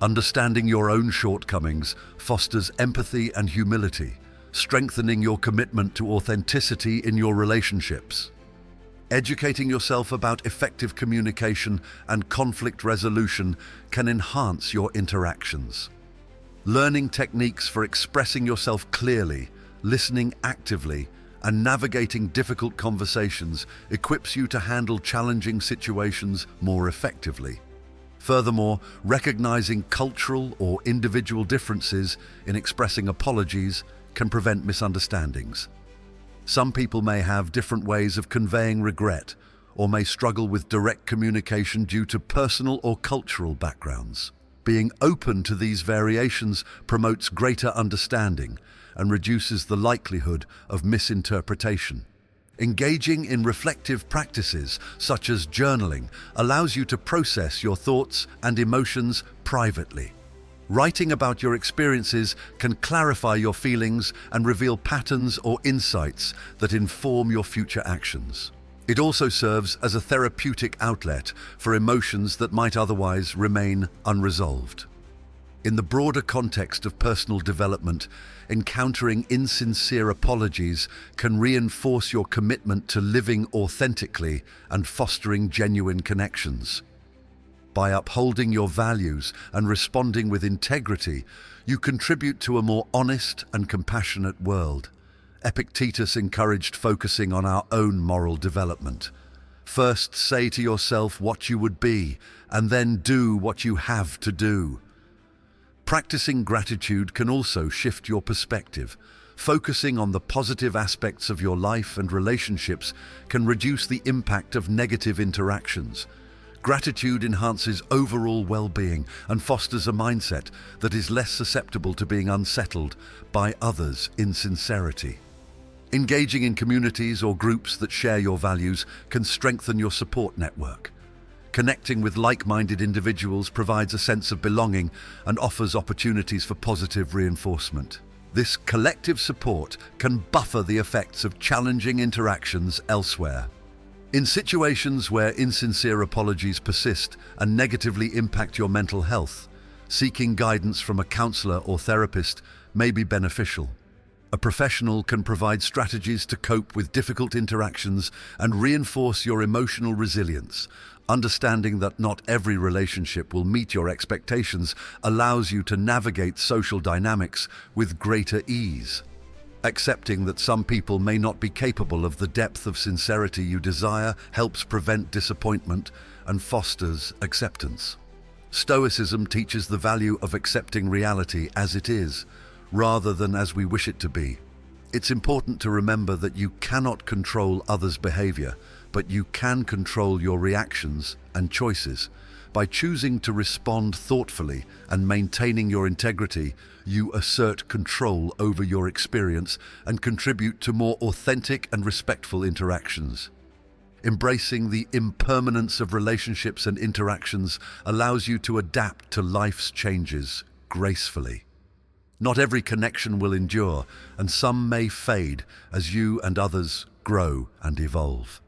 Understanding your own shortcomings fosters empathy and humility, strengthening your commitment to authenticity in your relationships. Educating yourself about effective communication and conflict resolution can enhance your interactions. Learning techniques for expressing yourself clearly, listening actively, and navigating difficult conversations equips you to handle challenging situations more effectively. Furthermore, recognizing cultural or individual differences in expressing apologies can prevent misunderstandings. Some people may have different ways of conveying regret, or may struggle with direct communication due to personal or cultural backgrounds. Being open to these variations promotes greater understanding and reduces the likelihood of misinterpretation. Engaging in reflective practices, such as journaling, allows you to process your thoughts and emotions privately. Writing about your experiences can clarify your feelings and reveal patterns or insights that inform your future actions. It also serves as a therapeutic outlet for emotions that might otherwise remain unresolved. In the broader context of personal development, encountering insincere apologies can reinforce your commitment to living authentically and fostering genuine connections. By upholding your values and responding with integrity, you contribute to a more honest and compassionate world. Epictetus encouraged focusing on our own moral development. First, say to yourself what you would be, and then do what you have to do. Practicing gratitude can also shift your perspective. Focusing on the positive aspects of your life and relationships can reduce the impact of negative interactions. Gratitude enhances overall well-being and fosters a mindset that is less susceptible to being unsettled by others' insincerity. Engaging in communities or groups that share your values can strengthen your support network. Connecting with like-minded individuals provides a sense of belonging and offers opportunities for positive reinforcement. This collective support can buffer the effects of challenging interactions elsewhere. In situations where insincere apologies persist and negatively impact your mental health, seeking guidance from a counselor or therapist may be beneficial. A professional can provide strategies to cope with difficult interactions and reinforce your emotional resilience. Understanding that not every relationship will meet your expectations allows you to navigate social dynamics with greater ease. Accepting that some people may not be capable of the depth of sincerity you desire helps prevent disappointment and fosters acceptance. Stoicism teaches the value of accepting reality as it is, rather than as we wish it to be. It's important to remember that you cannot control others' behavior, but you can control your reactions and choices. By choosing to respond thoughtfully and maintaining your integrity, you assert control over your experience and contribute to more authentic and respectful interactions. Embracing the impermanence of relationships and interactions allows you to adapt to life's changes gracefully. Not every connection will endure, and some may fade as you and others grow and evolve.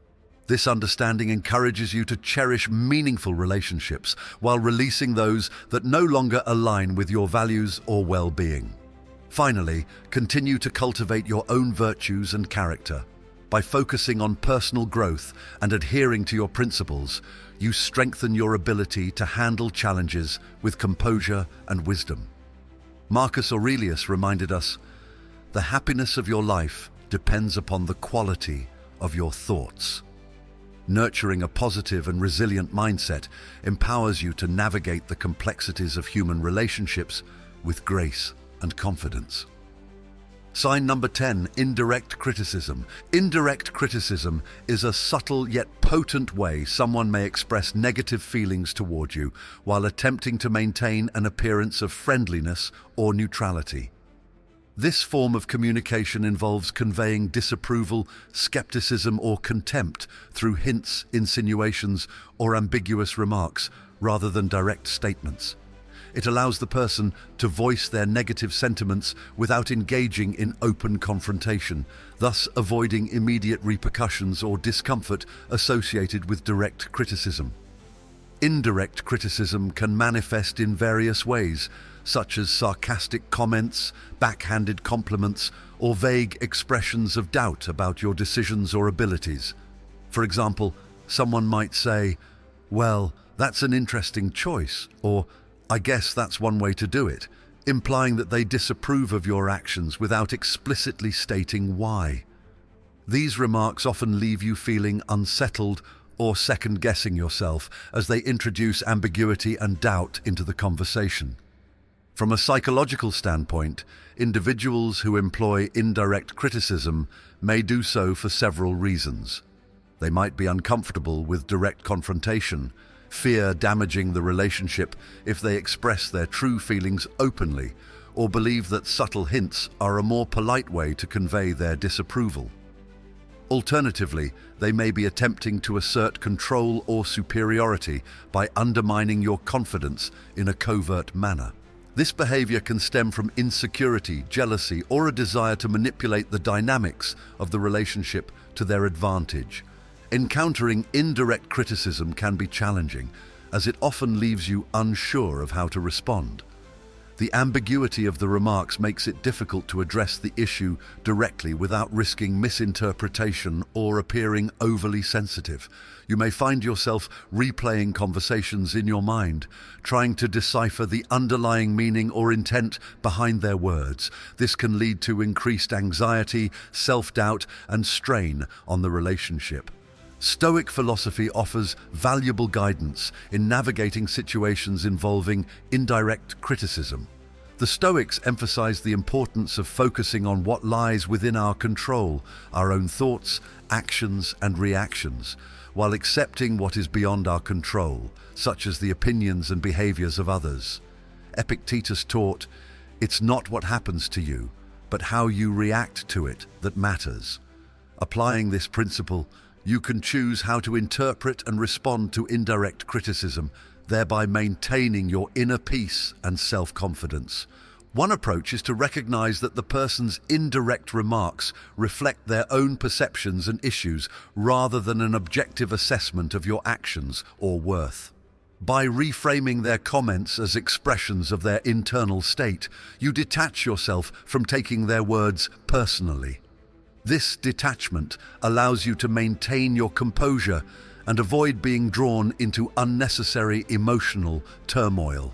This understanding encourages you to cherish meaningful relationships while releasing those that no longer align with your values or well-being. Finally, continue to cultivate your own virtues and character. By focusing on personal growth and adhering to your principles, you strengthen your ability to handle challenges with composure and wisdom. Marcus Aurelius reminded us, "The happiness of your life depends upon the quality of your thoughts." Nurturing a positive and resilient mindset empowers you to navigate the complexities of human relationships with grace and confidence. Sign number 10, indirect criticism. Indirect criticism is a subtle yet potent way someone may express negative feelings toward you while attempting to maintain an appearance of friendliness or neutrality. This form of communication involves conveying disapproval, skepticism, or contempt through hints, insinuations, or ambiguous remarks, rather than direct statements. It allows the person to voice their negative sentiments without engaging in open confrontation, thus avoiding immediate repercussions or discomfort associated with direct criticism. Indirect criticism can manifest in various ways, such as sarcastic comments, backhanded compliments, or vague expressions of doubt about your decisions or abilities. For example, someone might say, "Well, that's an interesting choice," or "I guess that's one way to do it," implying that they disapprove of your actions without explicitly stating why. These remarks often leave you feeling unsettled or second-guessing yourself as they introduce ambiguity and doubt into the conversation. From a psychological standpoint, individuals who employ indirect criticism may do so for several reasons. They might be uncomfortable with direct confrontation, fear damaging the relationship if they express their true feelings openly, or believe that subtle hints are a more polite way to convey their disapproval. Alternatively, they may be attempting to assert control or superiority by undermining your confidence in a covert manner. This behavior can stem from insecurity, jealousy, or a desire to manipulate the dynamics of the relationship to their advantage. Encountering indirect criticism can be challenging, as it often leaves you unsure of how to respond. The ambiguity of the remarks makes it difficult to address the issue directly without risking misinterpretation or appearing overly sensitive. You may find yourself replaying conversations in your mind, trying to decipher the underlying meaning or intent behind their words. This can lead to increased anxiety, self-doubt, and strain on the relationship. Stoic philosophy offers valuable guidance in navigating situations involving indirect criticism. The Stoics emphasize the importance of focusing on what lies within our control, our own thoughts, actions, and reactions, while accepting what is beyond our control, such as the opinions and behaviors of others. Epictetus taught, "It's not what happens to you, but how you react to it that matters." Applying this principle, you can choose how to interpret and respond to indirect criticism, thereby maintaining your inner peace and self-confidence. One approach is to recognize that the person's indirect remarks reflect their own perceptions and issues rather than an objective assessment of your actions or worth. By reframing their comments as expressions of their internal state, you detach yourself from taking their words personally. This detachment allows you to maintain your composure and avoid being drawn into unnecessary emotional turmoil.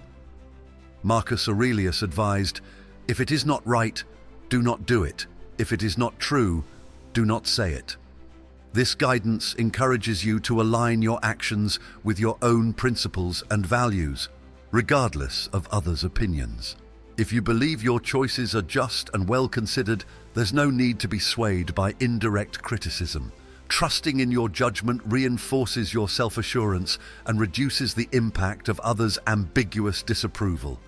Marcus Aurelius advised, "If it is not right, do not do it. If it is not true, do not say it." This guidance encourages you to align your actions with your own principles and values, regardless of others' opinions. If you believe your choices are just and well considered, there's no need to be swayed by indirect criticism. Trusting in your judgment reinforces your self-assurance and reduces the impact of others' ambiguous disapproval.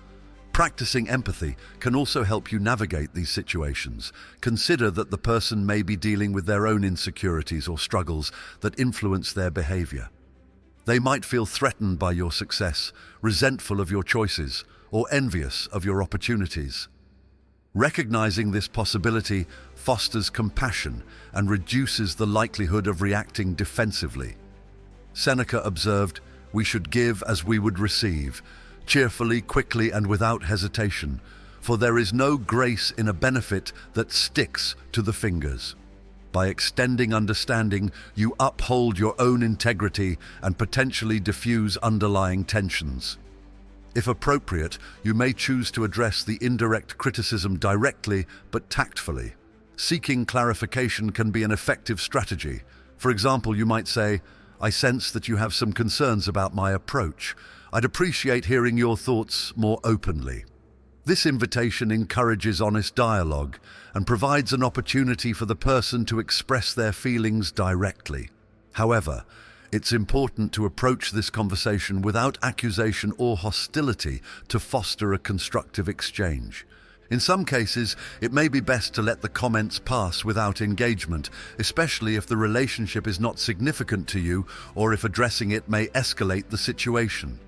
Practicing empathy can also help you navigate these situations. Consider that the person may be dealing with their own insecurities or struggles that influence their behavior. They might feel threatened by your success, resentful of your choices, or envious of your opportunities. Recognizing this possibility fosters compassion and reduces the likelihood of reacting defensively. Seneca observed, "We should give as we would receive, cheerfully, quickly, and without hesitation, for there is no grace in a benefit that sticks to the fingers." By extending understanding, you uphold your own integrity and potentially diffuse underlying tensions. If appropriate, you may choose to address the indirect criticism directly but tactfully. Seeking clarification can be an effective strategy. For example, you might say, "I sense that you have some concerns about my approach. I'd appreciate hearing your thoughts more openly." This invitation encourages honest dialogue and provides an opportunity for the person to express their feelings directly. However, it's important to approach this conversation without accusation or hostility to foster a constructive exchange. In some cases, it may be best to let the comments pass without engagement, especially if the relationship is not significant to you or if addressing it may escalate the situation.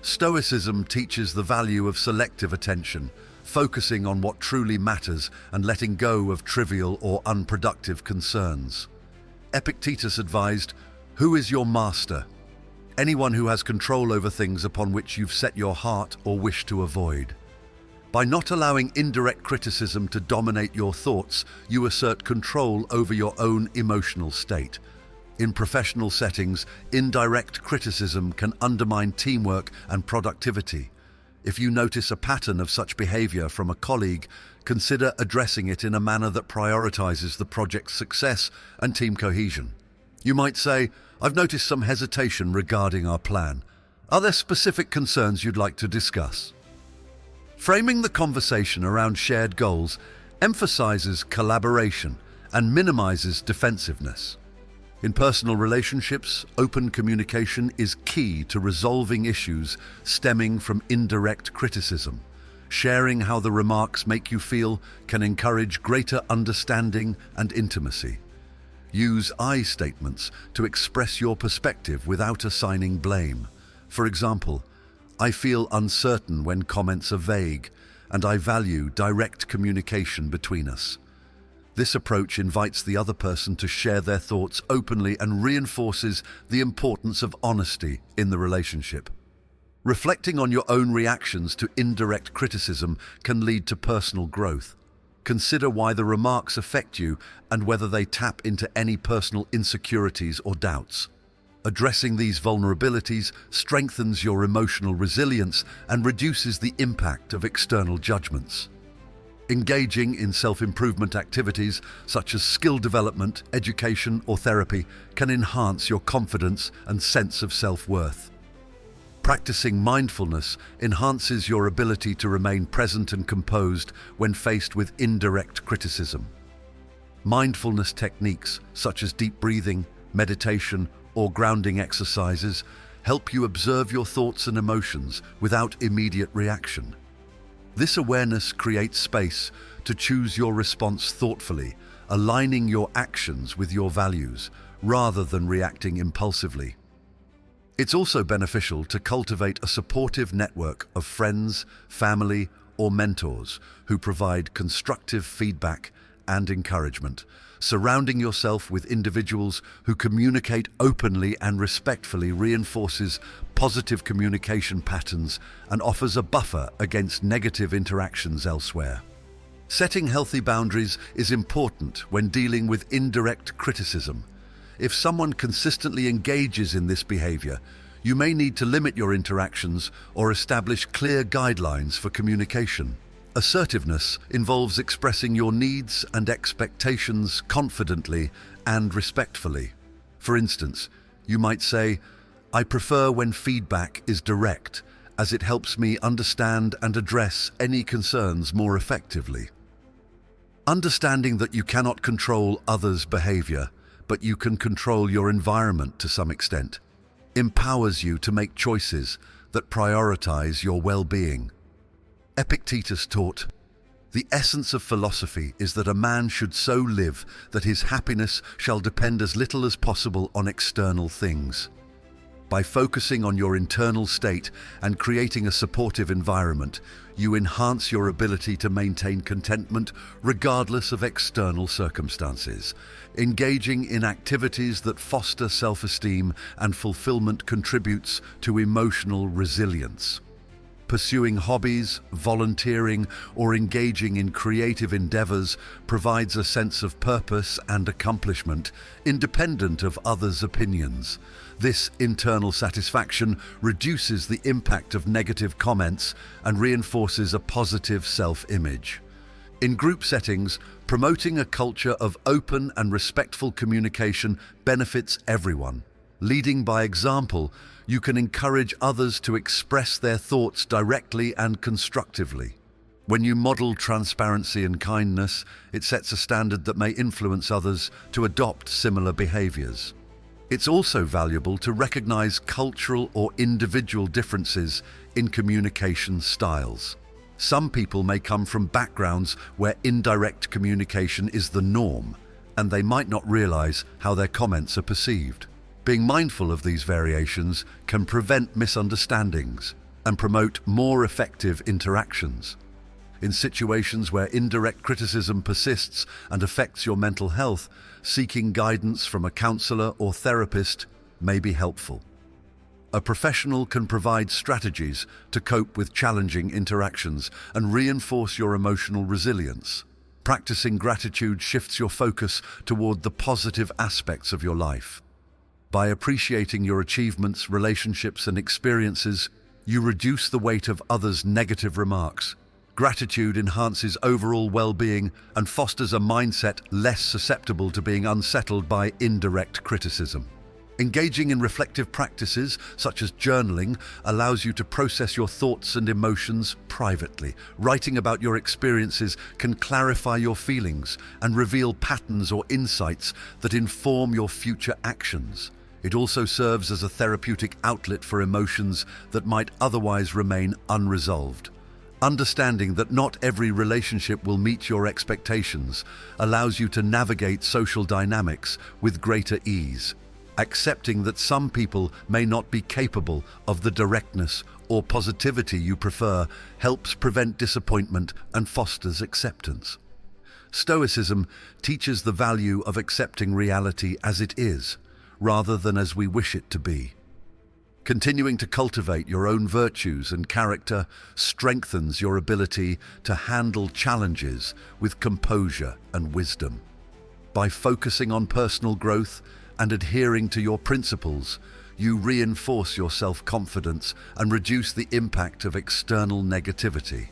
Stoicism teaches the value of selective attention, focusing on what truly matters and letting go of trivial or unproductive concerns. Epictetus advised, "Who is your master? Anyone who has control over things upon which you've set your heart or wish to avoid." By not allowing indirect criticism to dominate your thoughts, you assert control over your own emotional state. In professional settings, indirect criticism can undermine teamwork and productivity. If you notice a pattern of such behavior from a colleague, consider addressing it in a manner that prioritizes the project's success and team cohesion. You might say, "I've noticed some hesitation regarding our plan. Are there specific concerns you'd like to discuss?" Framing the conversation around shared goals emphasizes collaboration and minimizes defensiveness. In personal relationships, open communication is key to resolving issues stemming from indirect criticism. Sharing how the remarks make you feel can encourage greater understanding and intimacy. Use I statements to express your perspective without assigning blame. For example, I feel uncertain when comments are vague, and I value direct communication between us. This approach invites the other person to share their thoughts openly and reinforces the importance of honesty in the relationship. Reflecting on your own reactions to indirect criticism can lead to personal growth. Consider why the remarks affect you and whether they tap into any personal insecurities or doubts. Addressing these vulnerabilities strengthens your emotional resilience and reduces the impact of external judgments. Engaging in self-improvement activities such as skill development, education, or therapy can enhance your confidence and sense of self-worth. Practicing mindfulness enhances your ability to remain present and composed when faced with indirect criticism. Mindfulness techniques such as deep breathing, meditation, or grounding exercises help you observe your thoughts and emotions without immediate reaction. This awareness creates space to choose your response thoughtfully, aligning your actions with your values rather than reacting impulsively. It's also beneficial to cultivate a supportive network of friends, family, or mentors who provide constructive feedback and encouragement. Surrounding yourself with individuals who communicate openly and respectfully reinforces positive communication patterns and offers a buffer against negative interactions elsewhere. Setting healthy boundaries is important when dealing with indirect criticism. If someone consistently engages in this behavior, you may need to limit your interactions or establish clear guidelines for communication. Assertiveness involves expressing your needs and expectations confidently and respectfully. For instance, you might say, "I prefer when feedback is direct, as it helps me understand and address any concerns more effectively." Understanding that you cannot control others' behavior, but you can control your environment to some extent, empowers you to make choices that prioritize your well-being. Epictetus taught, "The essence of philosophy is that a man should so live that his happiness shall depend as little as possible on external things." By focusing on your internal state and creating a supportive environment, you enhance your ability to maintain contentment regardless of external circumstances. Engaging in activities that foster self-esteem and fulfillment contributes to emotional resilience. Pursuing hobbies, volunteering, or engaging in creative endeavors provides a sense of purpose and accomplishment, independent of others' opinions. This internal satisfaction reduces the impact of negative comments and reinforces a positive self-image. In group settings, promoting a culture of open and respectful communication benefits everyone. Leading by example, you can encourage others to express their thoughts directly and constructively. When you model transparency and kindness, it sets a standard that may influence others to adopt similar behaviors. It's also valuable to recognize cultural or individual differences in communication styles. Some people may come from backgrounds where indirect communication is the norm, and they might not realize how their comments are perceived. Being mindful of these variations can prevent misunderstandings and promote more effective interactions. In situations where indirect criticism persists and affects your mental health, seeking guidance from a counselor or therapist may be helpful. A professional can provide strategies to cope with challenging interactions and reinforce your emotional resilience. Practicing gratitude shifts your focus toward the positive aspects of your life. By appreciating your achievements, relationships, and experiences, you reduce the weight of others' negative remarks. Gratitude enhances overall well-being and fosters a mindset less susceptible to being unsettled by indirect criticism. Engaging in reflective practices, such as journaling, allows you to process your thoughts and emotions privately. Writing about your experiences can clarify your feelings and reveal patterns or insights that inform your future actions. It also serves as a therapeutic outlet for emotions that might otherwise remain unresolved. Understanding that not every relationship will meet your expectations allows you to navigate social dynamics with greater ease. Accepting that some people may not be capable of the directness or positivity you prefer helps prevent disappointment and fosters acceptance. Stoicism teaches the value of accepting reality as it is, rather than as we wish it to be. Continuing to cultivate your own virtues and character strengthens your ability to handle challenges with composure and wisdom. By focusing on personal growth and adhering to your principles, you reinforce your self-confidence and reduce the impact of external negativity.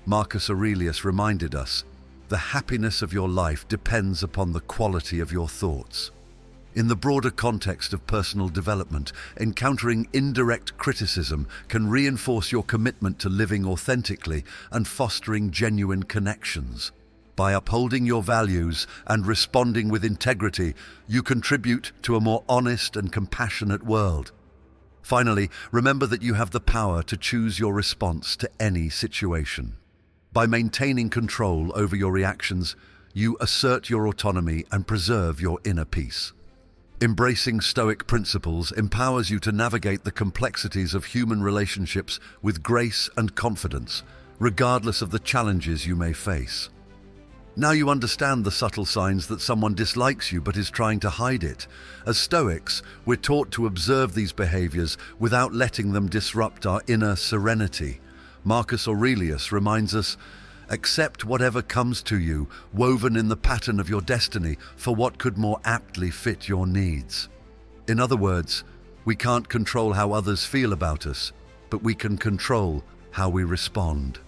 Marcus Aurelius reminded us, "The happiness of your life depends upon the quality of your thoughts." In the broader context of personal development, encountering indirect criticism can reinforce your commitment to living authentically and fostering genuine connections. By upholding your values and responding with integrity, you contribute to a more honest and compassionate world. Finally, remember that you have the power to choose your response to any situation. By maintaining control over your reactions, you assert your autonomy and preserve your inner peace. Embracing Stoic principles empowers you to navigate the complexities of human relationships with grace and confidence, regardless of the challenges you may face. Now you understand the subtle signs that someone dislikes you but is trying to hide it. As Stoics, we're taught to observe these behaviors without letting them disrupt our inner serenity. Marcus Aurelius reminds us, "Accept whatever comes to you, woven in the pattern of your destiny, for what could more aptly fit your needs." In other words, we can't control how others feel about us, but we can control how we respond.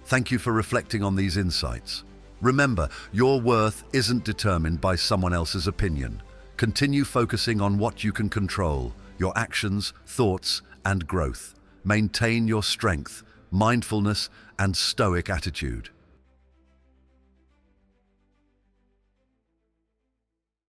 Thank you for reflecting on these insights. Remember, your worth isn't determined by someone else's opinion. Continue focusing on what you can control, your actions, thoughts, and growth. Maintain your strength, mindfulness, and stoic attitude.